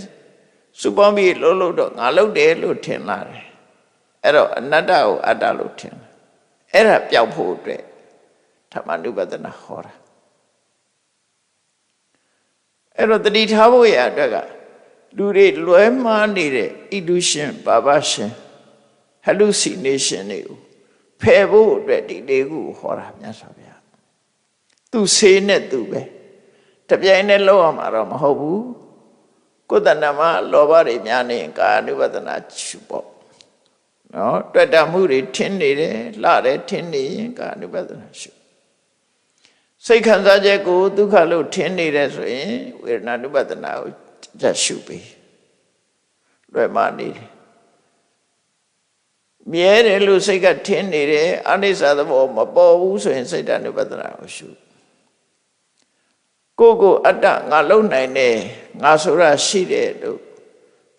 စုပေါင်းပြီးလှုပ်တော့ငါလှုပ်တယ်လို့ထင်လာတယ်အဲ့တော့အနတ္တကိုအတ္တလို့ထင်တယ်အဲ့ဒါပျောက်ဖို့အတွက်ဓမ္မ ानु ပဒနာဟောတာအဲ့တော့တတိထားဖို့ရအတွက်ကလူတွေလွဲမှားနေတဲ့ illusion ပါပါရှင် hallucination တွေကိုဖယ်ဖို့အတွက်ဒီလေးခုဟောတာမြတ်စွာဘုရားသူဆေးနဲ့သူပဲတပြိုင်နဲ့လောက်အောင်မှာတော့မဟုတ်ဘူးကိုယ်တဏ္ဍမှာလောဘတွေများနေကာယ ानु ပဒနာရှုပေါ့နော်တွေ့တာမှုတွေထင်းနေတယ်လှတယ်ထင်းနေရင်ကာယ ानु ပဒနာရှုစိတ်ခံစားချက်ကိုဒုက္ခလို့ထင်းနေတယ်ဆိုရင်ဝေဒနာ ानु ပဒနာကိုjust ရှုပေးလွယ်မှနေတယ်မြဲတယ်လို့စိတ်ကထင်နေတယ်အနိစ္စသဘောမပေါ်ဘူးဆိုရင်စိတ်ဓာတ် ानु ပဒနာကိုရှုကိုအတ္တငါလုံနိုင်တယ်ငါဆိုတာရှိတယ်လို့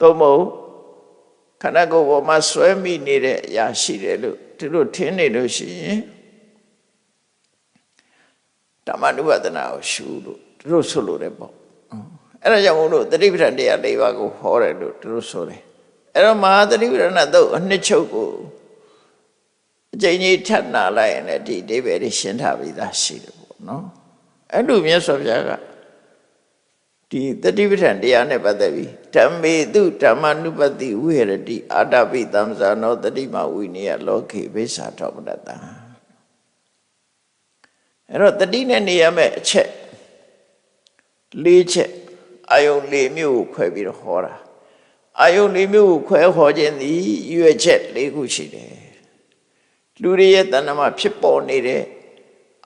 သို့မဟုတ်ခန္ဓာကိုယ်ပေါ်မှာဆွဲမိနေတဲ့အရာရှိတယ်လို့သူတို့ထင်နေလို့ရှိရင်ဓမ္မ ानु ပဒနာကိုရှုလို့သူတို့ဆိုလို့တယ်ပေါ့အဲ့ဒါကြောင့်မို့လို့သတိပဋ္ဌာန်တရား၄ပါးကိုဟောတယ်လို့သူတို့ဆိုတယ်အဲ့တော့မဟာသတိပဋ္ဌာန်တော့အနှစ်ချုပ်ကိုအကျဉ်းကြီးထပ်နာလိုက်ရင်လည်းဒီအဓိပ္ပာယ်တွေရှင်းထားပြီးသားရှိတယ်ပေါ့နော်အဲ့လိုမြတ်စွာဘုရားကဒီသတိပဋ္ဌာန်တရားနဲ့ပတ်သက်ပြီးဓမ္မေတုဓမ္မ ानु ပတိဝိဟရတိအာတပိသံဇာနောတတိမဝိနည်းလောကေဘိသာထောပတတံအဲ့တော့တတိနဲ့နေရမယ့်အချက်၄ချက်အာယုံ၄မျိုးကိုခွဲပြီးတော့ဟောတာအာယုန်၄မျိုးကိုခွဲဟောခြင်းသည်ရွယ်ချက်၄ခုရှိတယ်လူတွေရဲ့တဏ္ဍမှာဖြစ်ပေါ်နေတဲ့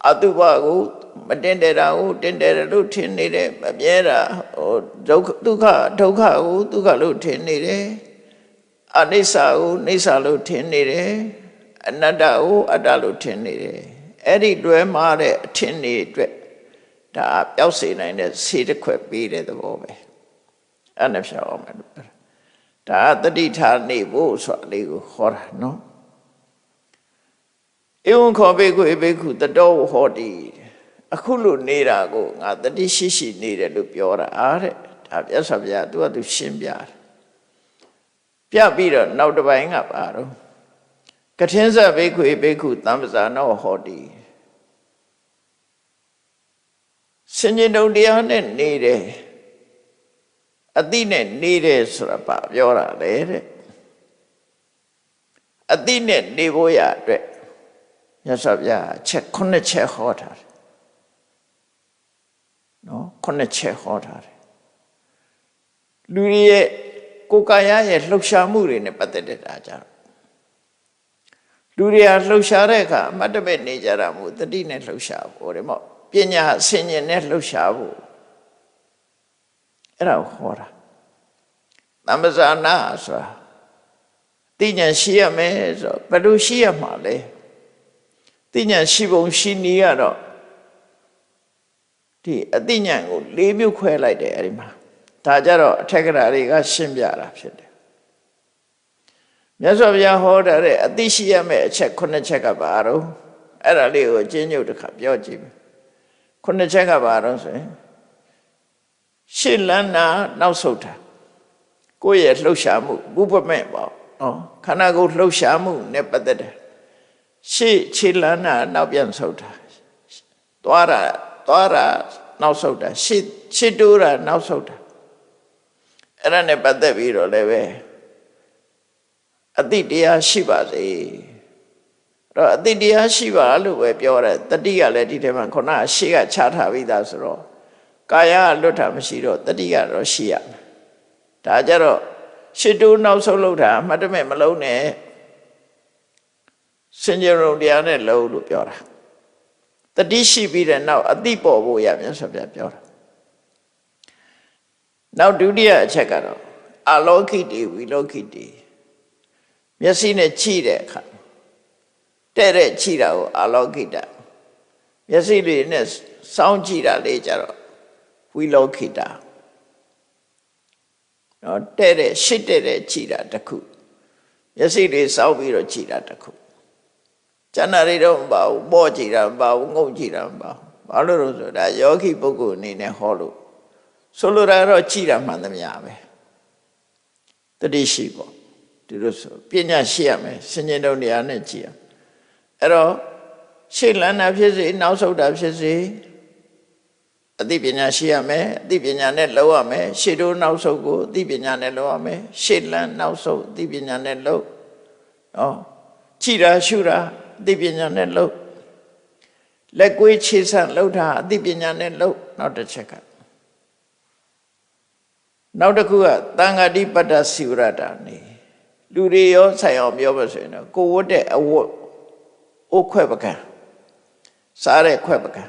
အတုပကိုမတင်တယ်တာကိုတင်တယ်လို့ထင်နေတယ်မမြဲတာဒုက္ခကိုဒုက္ခလို့ထင်နေတယ်အနိစ္စကိုနိစ္စလို့ထင်နေတယ်အနတ္တကိုအတ္တလို့ထင်နေတယ်အဲ့ဒီလွဲမှားတဲ့အထင်တွေအတွက်ဒါပျောက်စေနိုင်တဲ့ဆေးတစ်ခွက်ပေးတဲ့သဘောပဲ အဲ့နဲ့ဖြောင်းမယ်လို့ဒါတတိထားနေဖို့ဆိုတာလေးကိုဟောတာနော်ဧဝံခောဘေကုဧဘေကုတတောဟောတိအခုလို့နေတာကိုငါတတိရှိနေတယ်လို့ပြောတာတဲ့ဒါမြတ်စွာဘုရားသူကသူရှင်းပြတယ်ပြပြီးတော့နောက်တစ်ပိုင်းကပါတော့ကထင်းဇဘေကုဧဘေကုသမ္ပဇာနောဟောတိစဉ္ညတုံတရားနဲ့နေတယ်အတိနဲ့နေတယ်ဆိုတာပါပြောတာလေတဲ့အတိနဲ့နေဖို့ရအတွက်မြတ်စွာဘုရားချက်9ချက်ဟောထားတယ်နော်9ချက်ဟောထားတယ်လူရဲ့ကိုယ်ကာယရဲ့လှုပ်ရှားမှုတွေနဲ့ပတ်သက်တဲ့ဒါကြတော့လူတွေဟာလှုပ်ရှားတဲ့အခါအမတ်တမဲ့နေကြတာမို့တတိနဲ့လှုပ်ရှားဖို့တဲ့မော့ပညာဆင်ញင်နဲ့လှုပ်ရှားဖို့အဲ့ဒါဟောတာသမ္ပဇာနာဆိုတာသိဉာဏ်ရှိရမယ်ဆိုဘယ်လိုရှိရမှာလဲသိဉာဏ်ရှိပုံရှိနည်းကတော့ဒီအသိဉာဏ်ကို၄မျိုးခွဲလိုက်တယ်အဲ့ဒီမှာဒါကြတော့အထက်ကရာတွေကရှင်းပြတာဖြစ်တယ်မြတ်စွာဘုရားဟောတာတဲ့အသိရှိရမယ်အချက်9ချက်ကပါတော့အဲ့ဒါလေးကိုအချင်းညုတ်တစ်ခါပြောကြည့်9ချက်ကပါတော့ဆိုရင်ရှေ့လန်းနာနောက်ဆုတ်တာကိုယ့်ရဲ့လှုပ်ရှားမှုဘုပ္ပမဲ့ပေါ့နော်ခန္ဓာကိုယ်လှုပ်ရှားမှုနဲ့ပတ်သက်တယ်ရှေ့ခြေလန်းနာနောက်ပြန်ဆုတ်တာသွားတာနောက်ဆုတ်တာရှေ့တိုးတာနောက်ဆုတ်တာအဲ့ဒါနဲ့ပတ်သက်ပြီးတော့လည်းပဲအတိတရားရှိပါစေအဲ့တော့အတိတရားရှိပါလို့ပဲပြောတယ်တတိကလည်းဒီထဲမှာခုနကရှေ့ကခြားထားပြီးသားဆိုတော့ကာယကလွတ်တာမရှိတော့တတိကတော့ရှိရမယ်ဒါကြတော့ရှစ်တိုးနောက်ဆုံးလောက်တာအမှတ်တမဲ့မလုံးနဲ့စဉ္ကြရုံတရားနဲ့လုံးလို့ပြောတာတတိရှိပြီးတဲ့နောက်အတိပေါ်ဖို့ရမြတ်စွာဘုရားပြောတာနောက်ဒုတိယအချက်ကတော့အလောကိတိဝိလောကိတိမျက်စိနဲ့ကြည့်တဲ့အခါတဲ့ကြည့်တာကိုအလောကိတမျက်စိလေးနဲ့စောင်းကြည့်တာလေးကြတော့ဝိလောကိတနော်တဲ့ရှစ်တဲ့ကြည့်တာတစ်ခုမျက်စိလေးစောင်းပြီးတော့ကြည့်တာတစ်ခုကျန်တာတွေတော့မပါဘူးပေါ့ကြည့်တာမပါဘူးငုံကြည့်တာမပါဘူးဘာလို့လဲဆိုတော့ယောဂီပုဂ္ဂိုလ်အနေနဲ့ဟောလို့ဆိုလိုတာတော့ကြည့်တာမှန်သမျှပဲတတိရှိပေါ့ဒီလိုဆိုပညာရှိရမယ်စဉ္ညတုံတရားနဲ့ကြည့်ရအဲ့တော့ရှေ့လန်းတာဖြစ်စေနောက်ဆုတ်တာဖြစ်စေအသိပညာရှိရမယ်အသိပညာနဲ့လုပ်ရမယ်ရှေ့တိုးနောက်ဆုတ်ကိုအသိပညာနဲ့လုပ်ရမယ်ရှေ့လန်းနောက်ဆုတ်အသိပညာနဲ့လုပ်နော်ကြည့်တာရှုတာအသိပညာနဲ့လုပ်လက်ကွေးခြေဆန့်လှုပ်တာအသိပညာနဲ့လုပ်နောက်တစ်ချက်ကနောက်တစ်ခုကသံဃာတိပတ္တစီဝရတာနေလူတွေရောဆိုင်အောင်ပြောပါဆိုရင်တော့ကိုဝတ်တဲ့အဝတ်အိုးခွဲပကံစားတဲ့ခွဲပကံ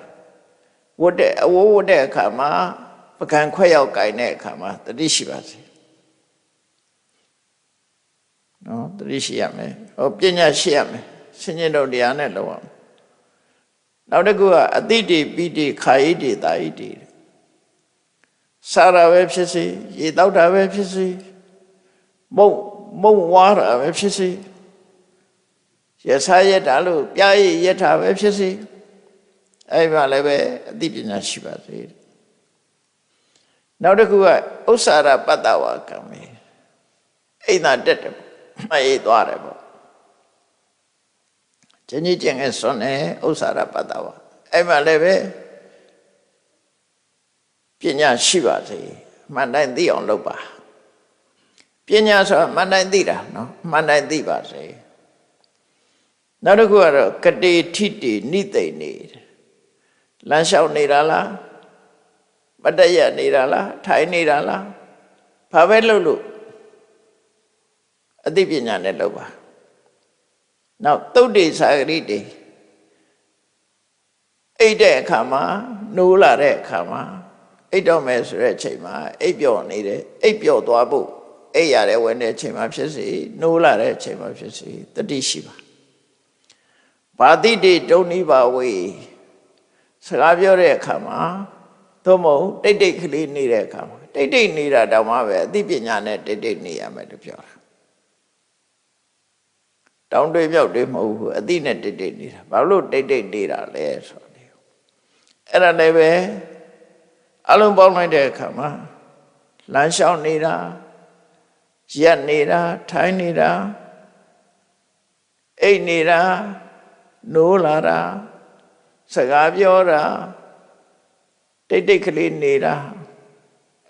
ဝတ်တဲ့အဝတ်ဝတ်တဲ့အခါမှာပကံခွဲရောက်ကင်တဲ့အခါမှာတတိရှိပါစေနော်တတိရှိရမယ်ဟောပညာရှိရမယ်စဉ္ညတုံတရားနဲ့လုပ်ရမယ်နောက်တစ်ခုကအတိတိပိတိခာယိတိတာယိတိစားတာပဲဖြစ်စေရေတောက်တာပဲဖြစ်စေမုံဝါတာပဲဖြစ်စေရစားရတာလို့ပြားရရတာပဲဖြစ်စေအဲ့မှာလည်းပဲအသိပညာရှိပါစေနောက်တစ်ခုကဥစ္စာရပတ္တဝါကံပဲအိမ်သာတက်တယ်မှတ်ရသွားတယ်ပေါ့ကျင်းကြီးကျင်ငယ်စွန့်တယ်ဥစ္စာရပတ္တဝါအဲ့မှာလည်းပဲပညာရှိပါစေမှန်တိုင်းသိအောင်လုပ်ပါပညာဆိုတာမှန်တိုင်းသိတာနော်မှန်တိုင်းသိပါစေနောက်တစ်ခုကတော့ကတိထိတိနိသိနေလမ်းလျှောက်နေတာလားမတည့်ရနေတာလားထိုင်နေတာလားဘာပဲလုပ်လို့အသိပညာနဲ့လုပ်ပါနောက်သုတ်တိသာဂရိတိအိတ်တဲ့အခါမှာနိုးလာတဲ့အခါမှာအိတ်တော့မယ်ဆိုတဲ့အချိန်မှာအိတ်ပျော်နေတယ်အိတ်ပျော်သွားဖို့အိတ်ရတဲ့ဝင်တဲ့အချိန်မှာဖြစ်စေနိုးလာတဲ့အချိန်မှာဖြစ်စေတတိရှိပါဘာတိတိတုံနိဘာဝေစကားပြောတဲ့အခါမှာသို့မဟုတ်တိတ်ကလေးနေတဲ့အခါမှာ တိတ်တိတ်နေတာတောင်မှပဲအသိပညာနဲ့တိတ်တိတ်နေရမယ်လို့ပြောတာတောင်းတွေးပြောက်တွေးမဟုတ်ဘူးအသိနဲ့တိတ်တိတ်နေတာဘာလို့တိတ်တိတ်နေတာလဲဆိုတော့အဲ့ဒါလည်းပဲအလုံးပေါင်းလိုက်တဲ့အခါမှာလမ်းလျှောက်နေတာရက်နေတာထိုင်နေတာအိတ်နေတာနိုးလာတာစကားပြောတာတိတ်တိတ်ကလေးနေတာ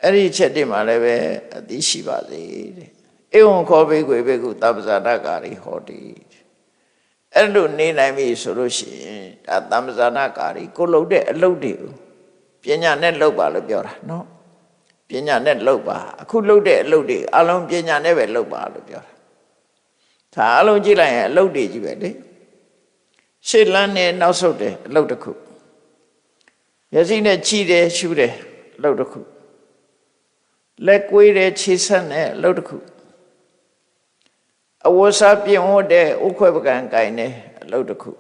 အဲ့ဒီချက်တွေမှာလည်းပဲအသိရှိပါစေတဲ့ဧဝံခောဘိကွေဘိကုသဗ္ဗဇာတကာရိဟောတိအဲ့လိုနေနိုင်ပြီဆိုလို့ရှိရင်ဒါသဗ္ဗဇာတကာရိကိုလုပ်တဲ့အလုပ်တွေကိုပညာနဲ့လုပ်ပါလို့ပြောတာနော်ပညာနဲ့လုပ်ပါအခုလုပ်တဲ့အလုပ်တွေအလုံးပညာနဲ့ပဲလုပ်ပါလို့ပြောတာဒါအလုံးကြည့်လိုက်ရင်အလုပ်တွေကြီးပဲလေရှေ့လန်းနဲ့နောက်ဆုတ်တယ်အလုပ်တစ်ခုမျက်စိနဲ့ကြည့်တယ်ရှုတယ်အလုပ်တစ်ခုလက်ကွေးတယ်ခြေဆက်တယ်အလုပ်တစ်ခုအဝတ်စားပြင်ဝတ်တဲ့ဥခွဲပကံကိုင်တယ်အလုပ်တစ်ခု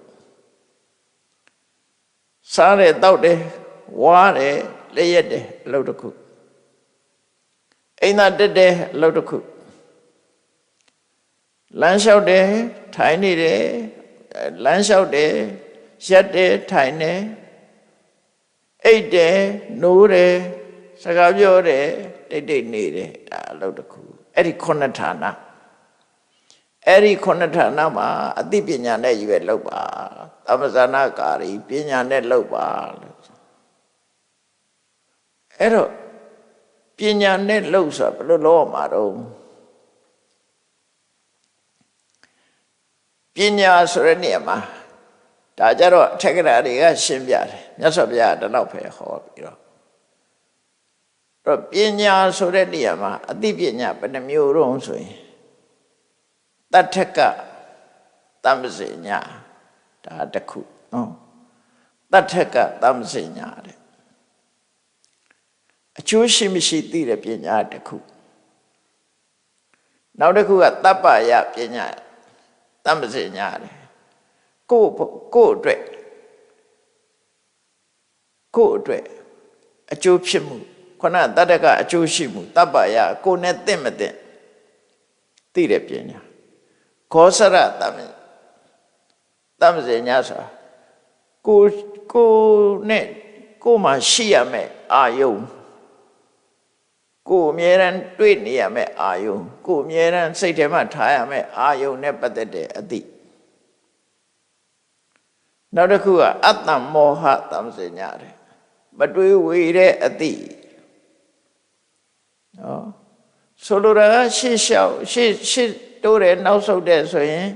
စားတယ်တောက်တယ်ဝါးတယ်လက်ရက်တယ်အလုပ်တစ်ခုအိမ်သာတက်တယ်အလုပ်တစ်ခုလမ်းလျှောက်တယ်ထိုင်နေတယ်လမ်းလျှောက်တယ်ရက်တယ်ထိုင်တယ်အိတ်တယ်နိုးတယ်စကားပြောတယ်တိတ်တိတ်နေတယ်ဒါအလုပ်တစ်ခုအဲ့ဒီခုနှစ်ဌာနအဲ့ဒီခုနှစ်ဌာနမှာအသိပညာနဲ့ရွယ်လောက်ပါသမ္ပဇာနာကာရီပညာနဲ့လောက်ပါလို့အဲ့တော့ပညာနဲ့လောက်ဆိုဘယ်လိုလုပ်မှာတော့ပညာဆိုတဲ့နေရာမှာဒါကြတော့အထက်ကရာတွေကရှင်းပြတယ်မြတ်စွာဘုရားတလောက်ပဲဟောပြီးတော့ပညာဆိုတဲ့နေရာမှာအသိပညာဘယ်နှမျိုးတော့ဆိုရင်တထကသမ္ပစေညာဒါတစ်ခုနော်တထကသမ္ပစေညာတဲ့အကျိုးရှိမရှိသိတဲ့ပညာတစ်ခုနောက်တစ်ခုကတပ္ပယပညာသမ္ပစေညာတဲ့ကိုယ့်အတွက်အကျိုးဖြစ်မှုခဏတတကအကျိုးရှိမှုတပ္ပယကိုယ်နဲ့တင့်မတင့်သိတဲ့ပညာခောစရသမ္ပစေညာဆိုတာကိုနဲ့ကိုမှရှိရမယ်အာယုံကိုအမြဲတမ်းတွေ့နေရမယ်အာယုံကိုအမြဲတမ်းစိတ်ထဲမှာထားရမယ်အာယုံနဲ့ပတ်သက်တဲ့အသိနောက်တစ်ခုကအတ္တမောဟသမ္ပစေညာတဲ့မတွေးဝေတဲ့အသိနော်ဆိုလိုတာကရှေ့လျှောက်ရှေ့တိုးတယ်နောက်ဆုတ်တယ်ဆိုရင်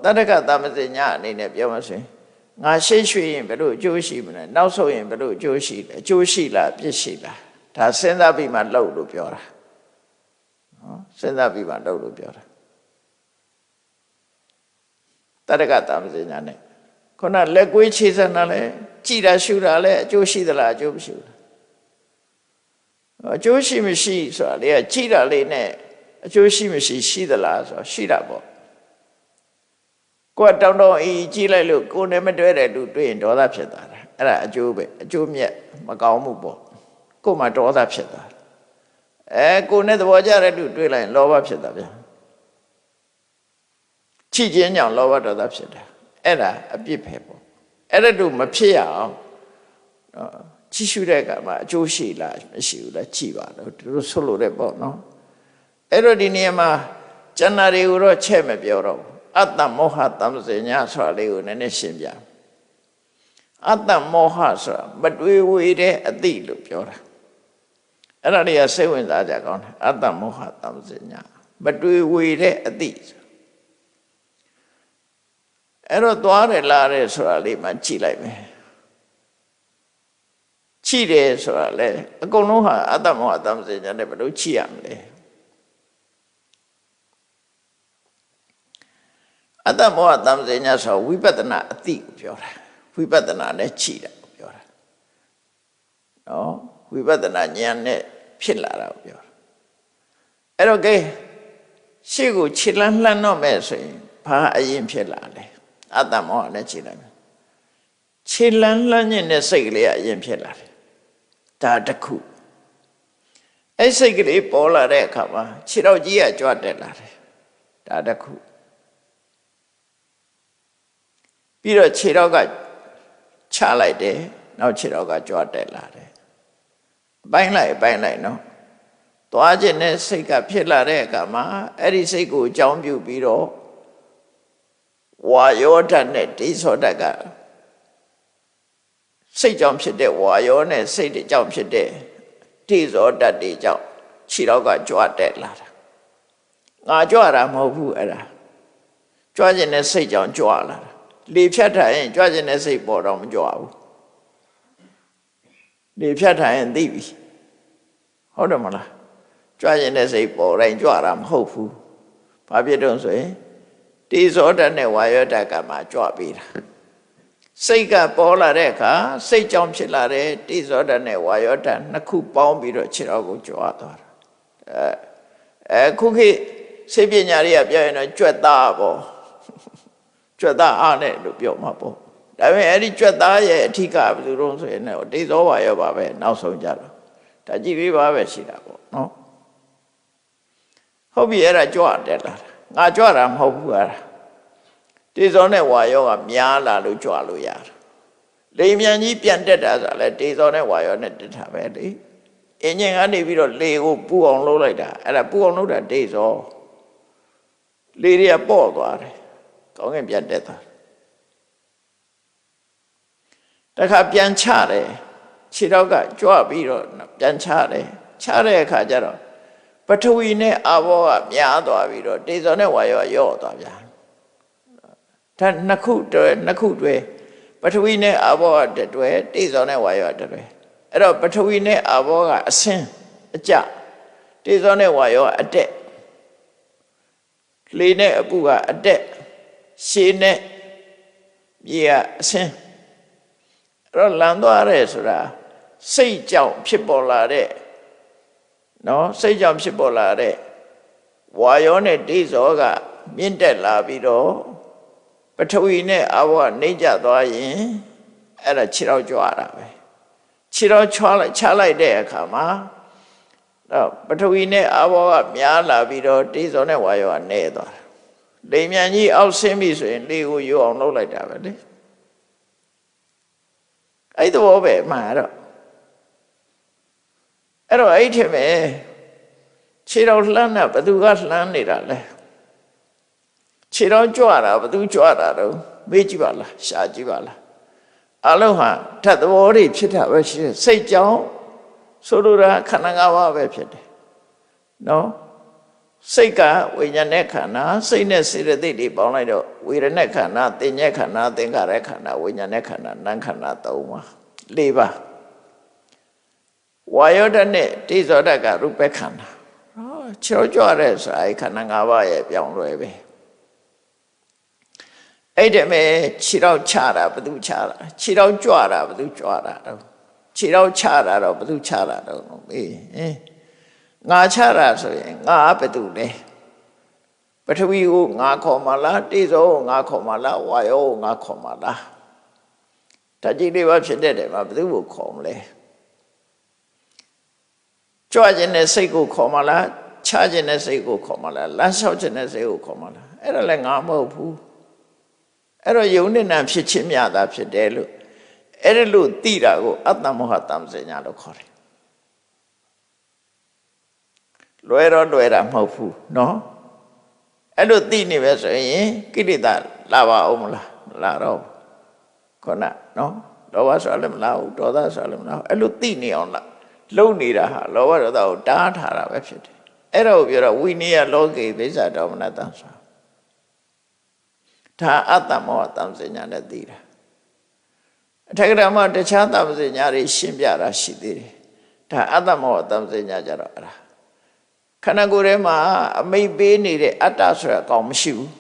တတ္တကသမ္ပစေညာအနေနဲ့ပြောမှဆိုရင်ငါရှေ့ရွှေ့ရင်ဘယ်လိုအကျိုးရှိမလဲနောက်ဆုတ်ရင်ဘယ်လိုအကျိုးရှိလဲအကျိုးရှိလားပြစ်ရှိလားဒါစဉ်းစားပြီးမှလှုပ်လို့ပြောတာနော်စဉ်းစားပြီးမှလှုပ်လို့ပြောတာတတ္တကသမ္ပစေညာနဲ့ခုနလက်ကွေးခြေစက်နာလဲကြည်တာရှုတာလဲအကျိုးရှိသလားအကျိုးမရှိဘူးအကျိုးရှိမရှိဆိုတာလေကြည်တာလေးနဲ့အကျိုးရှိမရှိရှိသလားဆိုတာရှိတာပေါ့ကိုယ်တောင်းအေးကြည်လိုက်လို့ကိုယ်နဲ့မတွဲတဲ့လူတွေ့ရင်ဒေါသဖြစ်သွားတာအဲ့ဒါအကျိုးပဲအကျိုးမြတ်မကောင်းမှုပေါ့ကိုယ်မှာဒေါသဖြစ်သွားကိုယ်နဲ့သဘောကျတဲ့လူတွေ့လိုက်ရင်လောဘဖြစ်တာဗျာချစ်ခြင်းကြောင့်လောဘဒေါသဖြစ်တာအဲ့ဒါအပြစ်ပဲပေါ့အဲ့ဒါတို့မဖြစ်ရအောင်ကြည့်ရှုတဲ့အခါမှာအကျိုးရှိလားမရှိဘူးလားကြည့်ပါတော့သူတို့ဆိုလို့တဲ့ပေါ့နော်အဲ့တော့ဒီနေရာမှာကျန်တာတွေကိုတော့ချက်မပြောတော့ဘူးအတ္တမောဟသမ္ပစေညာဆိုတာလေးကိုနည်းနည်းရှင်းပြအတ္တမောဟဆိုတာမတွေးဝေတဲ့အသိလို့ပြောတာအဲ့ဒါတွေကစိတ်ဝင်စားကြကောင်းတယ်အတ္တမောဟသမ္ပစေညာမတွေးဝေတဲ့အသိအဲ့တော့သွားတယ်လာတယ်ဆိုတာလေးမှကြည့်လိုက်မယ်ကြည့်တယ်ဆိုတာလေအကုန်လုံးဟာအတ္တမောဟသမ္ပစေညာနဲ့ဘယ်လိုကြည့်ရမလဲအတ္တမောဟသမ္ပစေညာဆိုဝိပဿနာအသိကိုပြောတာဝိပဿနာနဲ့ကြည့်တာကိုပြောတာနော်ဝိပဿနာဉာဏ်နဲ့ဖြစ်လာတာကိုပြောတာအဲ့တော့ကဲရှေ့ကိုခြေလန်းလှမ်းတော့မယ်ဆိုရင်ဘာအရင်ဖြစ်လာလဲအတ္တမောဟနဲ့ကြည့်လိုက်မယ်ခြေလန်းလှမ်းခြင်းနဲ့စိတ်ကလေးကအရင်ဖြစ်လာတယ်ဒါတစ်ခု အဲ့စိတ်ကလေးပေါ်လာတဲ့အခါမှာခြေတော်ကြီးကကြွတက်လာတယ်ဒါတစ်ခုပြီးတော့ခြေတော်ကချလိုက်တယ်နောက်ခြေတော်ကကြွတက်လာတယ်ပိုင်းလိုက်နော်သွားခြင်းနဲ့စိတ်ကဖြစ်လာတဲ့အခါမှာအဲ့ဒီစိတ်ကိုအကြောင်းပြုပြီးတော့ဝါယောဓာတ်နဲ့ဒိသောဓာတ်ကစိတ်ကြောင့်ဖြစ်တဲ့ဝါယောနဲ့စိတ်ကြောင့်ဖြစ်တဲ့ဒိသောဓာတ်တွေကြောင့်ခြေတော်ကကြွတက်လာတာငါကြွတာမဟုတ်ဘူးအဲ့ဒါကြွခြင်းနဲ့စိတ်ကြောင့်ကြွလာတာလေဖြတ်ထားရင်ကြွခြင်းနဲ့စိတ်ပေါ်တော့မကြွဘူးလေဖြတ်ထားရင်သိပြီဟုတ်တယ်မလားကြွခြင်းနဲ့စိတ်ပေါ်တိုင်းကြွတာမဟုတ်ဘူးဘာဖြစ်တော့ဆိုရင်တိဇောဓာတ်နဲ့ဝါယောဓာတ်ကမှကြွပေးတာစိတ်ကပေါ်လာတဲ့အခါစိတ်ကြောင့်ဖြစ်လာတဲ့တိဇောဓာတ်နဲ့ဝါယောဓာတ်နှစ်ခုပေါင်းပြီးတော့ခြေတော်ကိုကြွသွားတာခုခေတ်စိတ်ပညာတွေကပြောရင်တော့ကြွက်သားပေါ့ကြွက်သားအားနဲ့လို့ပြောမှာပေါ့ဒါပေမဲ့အဲ့ဒီကြွက်သားရဲ့အထီးကဘယ်လိုလုပ်ဆိုရင်လည်းတိဇောဝါယောပါပဲနောက်ဆုံးကြတော့ဒါကြည့်ပြီးပါပဲရှိတာပေါ့နော်ဟုတ်ပြီအဲ့ဒါကြွတက်လာငါကြွတာမဟုတ်ဘူးအဲ့ဒါတိဇောနဲ့ဝါယောကများလာလို့ကြွလို့ရတယ်လေမြန်ကြီးပြန်တက်တာဆိုလည်းတိဇောနဲ့ဝါယောနဲ့တက်တာပဲလေအင်ဂျင်ကနေပြီးတော့လေကိုပူအောင်လုပ်လိုက်တာအဲ့ဒါပူအောင်လုပ်တာတိဇောလေတွေကပေါ့သွားတယ်ကောင်းကင်ပြန်တက်သွားတခါပြန်ချတယ်ခြေတော့ကကြွပြီးတော့ပြန်ချတယ်ချတဲ့အခါကျတော့ပထဝီနဲ့အာဘောကများသွားပြီးတော့တေဇောနဲ့ဝါယောကယော့သွားပြန်ဒါနှစ်ခုတွဲပထဝီနဲ့အာဘောကတွဲတေဇောနဲ့ဝါယောကတွဲအဲ့တော့ပထဝီနဲ့အာဘောကအဆင်းအကျတေဇောနဲ့ဝါယောကအတက်လေနဲ့အပူကအတက်ရှည်နဲ့မြေကအဆင်းအဲ့တော့လန်သွားရဲဆိုတာစိတ်ကြောင့်ဖြစ်ပေါ်လာတဲ့နော်စိတ်ကြောင့်ဖြစ်ပေါ်လာတဲ့ဝါယောနဲ့တေဇောကမြင့်တက်လာပြီးတော့ပထဝီနဲ့အာဘောကနေကြသွားရင်အဲ့ဒါခြေတော်ကြွတာပဲခြေတော်ချလိုက်တဲ့အခါမှာတော့ပထဝီနဲ့အာဘောကများလာပြီးတော့တေဇောနဲ့ဝါယောကနေသွားတယ်လေမြန်ကြီးအောက်ဆင်းပြီဆိုရင်လေကိုရိုးအောင်လုပ်လိုက်တာပဲလေအဲ့တော့ပဲမှန်တော့အဲ့တော့အဲ့ထင်မယ်ခြေတော်လှမ်းတာဘသူကလှမ်းနေတာလဲခြေတော်ကြွတာဘသူကြွတာတော့မေးကြည့်ပါလားရှာကြည့်ပါလားအလုံးဟာဓာတ်သဘောတွေဖြစ်တာပဲရှိတယ်စိတ်ကြောင့်ဆိုလိုတာခန္ဓာ၅ပါးပဲဖြစ်တယ်နော်စိတ်ကဝိညာဉ်နဲ့ခန္ဓာစိတ်နဲ့စေတသိက်တွေပေါင်းလိုက်တော့ဝေဒနာခန္ဓာသင်ညက်ခန္ဓာသင်္ခါရခန္ဓာဝိညာဉ်နဲ့ခန္ဓာနာမ်ခန္ဓာ၃ပါး၄ပါးဝါယောဓာတ်နဲ့တေဇောဓာတ်ကရူပခန္ဓာချောကြွတဲ့ဆိုအဲ့ခန္ဓာ၅ပါးရဲ့ပြောင်းလဲပဲအဲ့ဒီမဲ့ခြေတော့ချတာဘသူချတာခြေတော့ကြွတာဘသူကြွတာတော့ခြေတော့ချတာတော့ဘသူချတာတော့မေးငါချတာဆိုရင်ငါဘသူလဲပထဝီကိုငါခေါ်မှလားတေဇောကိုငါခေါ်မှလားဝါယောကိုငါခေါ်မှလားဓာတ်ကြီးလေးပါဖြစ်တဲ့တယ်မှာဘသူကိုခေါ်မလဲကြွခြင်းနဲ့စိတ်ကိုခေါ်မှလားချခြင်းနဲ့စိတ်ကိုခေါ်မှလားလမ်းလျှောက်ခြင်းနဲ့စိတ်ကိုခေါ်မှလားအဲ့ဒါလည်းငါမဟုတ်ဘူးအဲ့တော့ယုံနဲ့နာဖြစ်ခြင်းမြတာဖြစ်တယ်လို့အဲ့ဒါလို့သိတာကိုအတ္တမောဟတမ္ပစညာလို့ခေါ်တယ်လွယ်တာမဟုတ်ဘူးနော်အဲ့လိုသိနေပဲဆိုရင်ကိလေသာလာပါအောင်မလားမလာတော့ခေါနနော်လောဘဆိုလည်းမလာဘူးဒေါသဆိုလည်းမလာဘူးအဲ့လိုသိနေအောင်လားလုံနေတာဟာလောဘဒေါသကိုတားထားတာပဲဖြစ်တယ်အဲ့ဒါကိုပြောတော့ဝိနည်းလောကေဘိဇာဒေါမနတံဆိုဒါအတ္တမောဟတမ္ပစညာနဲ့သိတာအထက်ကဓမ္မတခြားတမ္ပစညာတွေရှင်းပြတာရှိသေးတယ်ဒါအတ္တမောဟတမ္ပစညာကြတော့အဲ့ဒါခန္ဓာကိုယ်ထဲမှာအမိတ်ပေးနေတဲ့အတ္တဆိုတာအကောင်မရှိဘူး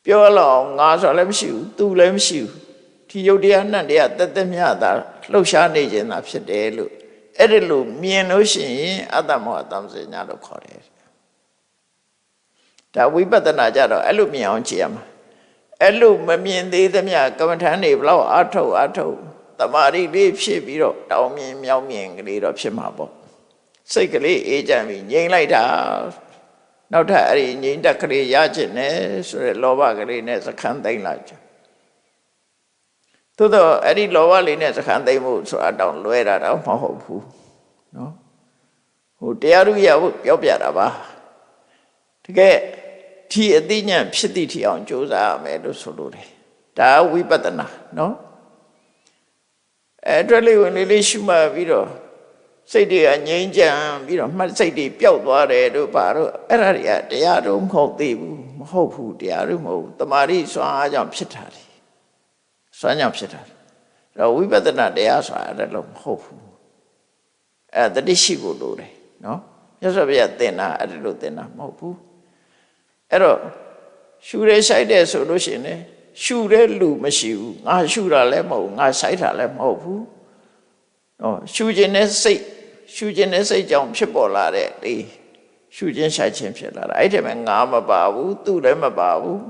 ပြောလို့ငါဆိုလည်းမရှိဘူးသူလည်းမရှိဘူးဒီယုတ်တရားနတ်တရားတသက်မြတ်တာလှုပ်ရှားနေခြင်းသာဖြစ်တယ်လို့အဲ့ဒီလိုမြင်လို့ရှိရင်အတ္တမောဟတမ္ပစညာလို့ခေါ်တယ်ဒါဝိပဿနာကြတော့အဲ့လိုမြင်အောင်ကြည့်ရမှာအဲ့လိုမမြင်သေးသမျှကမ္မထန်တွေဘလောက်အထုတ်တမာရီလေးဖြစ်ပြီးတော့တောင်းမြင်မြောင်းမြင်ကလေးတော့ဖြစ်မှာပေါ့ စိတ်ကလေးအေးချမ်းပြီးငြိမ်လိုက်တာနောက်ထပ်အဲ့ဒီငြိမ်တက်ကလေးရချင်တယ်ဆိုရယ်လောဘကလေးနဲ့စခန်းသိမ့်လိုက်ကြသို့တော့အဲ့ဒီလောဘလေးနဲ့စခန်းသိမ့်မှုဆိုတာတောင်လွဲတာတော့မဟုတ်ဘူးနော်ဟိုတရားဥရဖို့ပြောပြတာပါတကယ်ဒီအသိဉာဏ်ဖြစ်သည့်ထီအောင်ကြိုးစားရမယ်လို့ဆိုလို့တယ်ဒါဝိပဿနာနော်အဲ့အတွက်လေးဝင်လေးရှုမှတ်ပြီးတော့စိတ်တွေကငြိမ်းချမ်းပြီးတော့မှတ်စိတ်တွေပျောက်သွားတယ်တို့ပါတော့အဲ့ဒါတွေကတရားတော့မဟုတ်သေးဘူးမဟုတ်ဘူးတရားတော့မဟုတ်ဘူးတမာတိစွမ်းအားကြောင့်ဖြစ်တာလေစွမ်းကြောင့်ဖြစ်တာအဲ့တော့ဝိပဿနာတရားဆိုတာအဲ့လိုမဟုတ်ဘူးအဲ့တတိရှိဖို့လိုတယ်နော်မြတ်စွာဘုရားသင်တာအဲ့လိုသင်တာမဟုတ်ဘူးအဲ့တော့ရှုရဲဆိုင်တဲ့ဆိုလို့ရှိရင်လေရှုတဲ့လူမရှိဘူးငါရှုတာလည်းမဟုတ်ငါဆိုင်တာလည်းမဟုတ်ဘူးနော်ရှုခြင်းနဲ့စိတ်ကြောင့်ဖြစ်ပေါ်လာတဲ့ဒီရှုခြင်းဆိုင်ခြင်းဖြစ်လာတာအဲ့ဒီမှာငါမပါဘူးသူလည်းမပါဘူး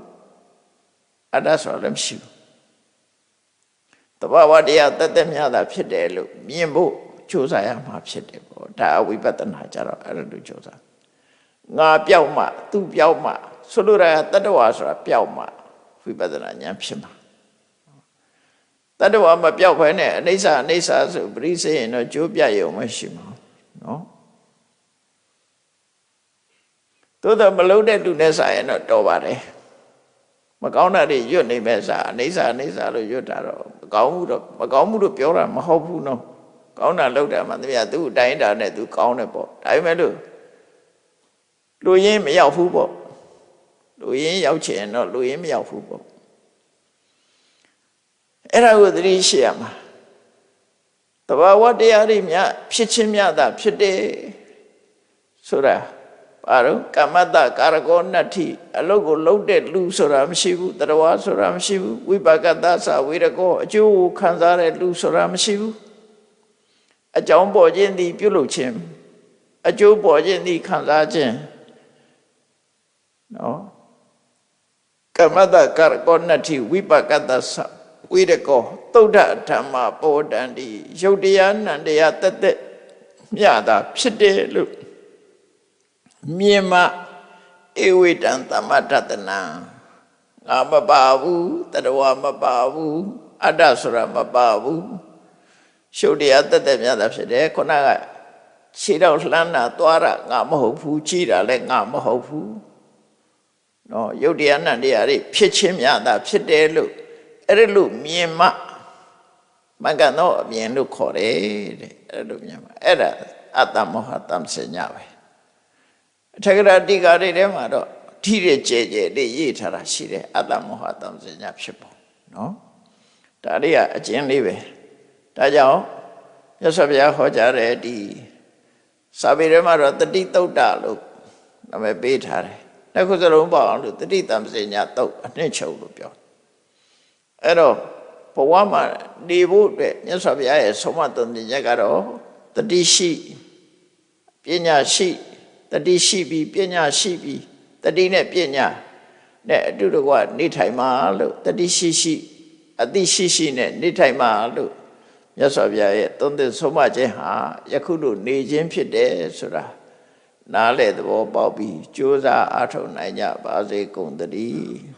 အတ္တဆိုလည်းမရှိဘူးတဘာဝတရားတသက်မြတ်တာဖြစ်တယ်လို့မြင်ဖို့ကြိုးစားရမှာဖြစ်တယ်ပေါ့ဒါဝိပဿနာကြတော့အဲ့လိုကြိုးစားငါပြောက်မှသူပြောက်မှဆိုလိုတာတတ္တဝါဆိုတာပြောက်မှဝိပဿနာဉာဏ်ဖြစ်မှာတတ္တဝါမပြောက်ခွဲနဲ့အနိစ္စဆိုပရိစေရင်တော့ကျိုးပြရုံမရှိမှာနော်သို့တော့မလုံးတဲ့လူနဲ့စာရင်တော့တော်ပါတယ်မကောင်းတာတွေရွတ်နေမဲ့စာအနိစ္စလို့ရွတ်တာတော့မကောင်းဘူးလို့ပြောတာမဟုတ်ဘူးနော်ကောင်းတာလောက်တာမှတမယသူ့အတိုင်းတာနဲ့သူကောင်းတယ်ပေါ့ဒါပေမဲ့လို့လူရင်းမရောက်ဘူးပေါ့လူရင်းရောက်ချင်တော့လူရင်းမရောက်ဘူးပေါ့အဲ့ဒါကိုသတိရှိရမှာတဘာဝတရားတွေမြဖြစ်ချင်းမြတာဖြစ်တယ်ဆိုတာဘာလို့ကမ္မတကာရကောနတ္ထိအလုတ်ကိုလုံးတဲ့လူဆိုတာမရှိဘူးတရဝါဆိုတာမရှိဘူးဝိပါကတ္တသဝေရကောအကျိုးကိုခံစားတဲ့လူဆိုတာမရှိဘူးအကြောင်းပေါ်ခြင်းသည်ပြုလုပ်ခြင်းအကျိုးပေါ်ခြင်းသည်ခံစားခြင်းနော်ကမ္မတကာရကောနတ္ထိဝိပါကတ္တသဝိရကောသုဒ္ဓဓမ္မပေါ်တန်တိယုတ်တရားနံတရားတသက်မြတာဖြစ်တယ်လို့မြင်မှဧဝိတံသမတ္တနာငါမပါဘူးတတဝါမပါဘူးအတ္တဆိုတာမပါဘူးယုတ်တရားတသက်မြတာဖြစ်တယ်ခုနကခြေတော့လှမ်းတာသွားတာငါမဟုတ်ဘူးကြီးတာလည်းငါမဟုတ်ဘူးနော်ယုတ်တရားနံတရားတွေဖြစ်ချင်းမြတာဖြစ်တယ်လို့အဲ့ဒါလို့မြင်မှမကနောအမြင်လို့ခေါ်တယ်တဲ့အဲ့လိုမြင်မှအဲ့ဒါအတ္တမောဟတမ္ပစညပဲအထက်ကရာတိကာတွေထဲမှာတော့ထိရကျဲလေးရေးထားတာရှိတယ်အတ္တမောဟတမ္ပစညဖြစ်ပုံနော်ဒါလေးကအကျဉ်းလေးပဲဒါကြောင့်မြတ်စွာဘုရားဟောကြားတဲ့ဒီစာပေထဲမှာတော့တတိသုတ်တလို့နာမည်ပေးထားတယ်တစ်ခုစလုံးပေါ့အောင်လို့တတိတမ္ပစညသုတ်အနှစ်ချုပ်လို့ပြောအဲ့တော့ဘဝမှာနေဖို့အတွက်မြတ်စွာဘုရားရဲ့ဆုံးမသွန်သင်ချက်ကတော့တတိရှိပညာရှိတတိရှိပြီးပညာရှိပြီးတတိနဲ့ပညာနဲ့အတူတကွနေထိုင်မှာလို့တတိရှိအတိရှိနဲ့နေထိုင်မှာလို့မြတ်စွာဘုရားရဲ့သွန်သင်ဆုံးမခြင်းဟာယခုလိုနေခြင်းဖြစ်တယ်ဆိုတာနားလည်သဘောပေါက်ပြီးကြိုးစားအားထုတ်နိုင်ကြပါစေကုန်သတည်း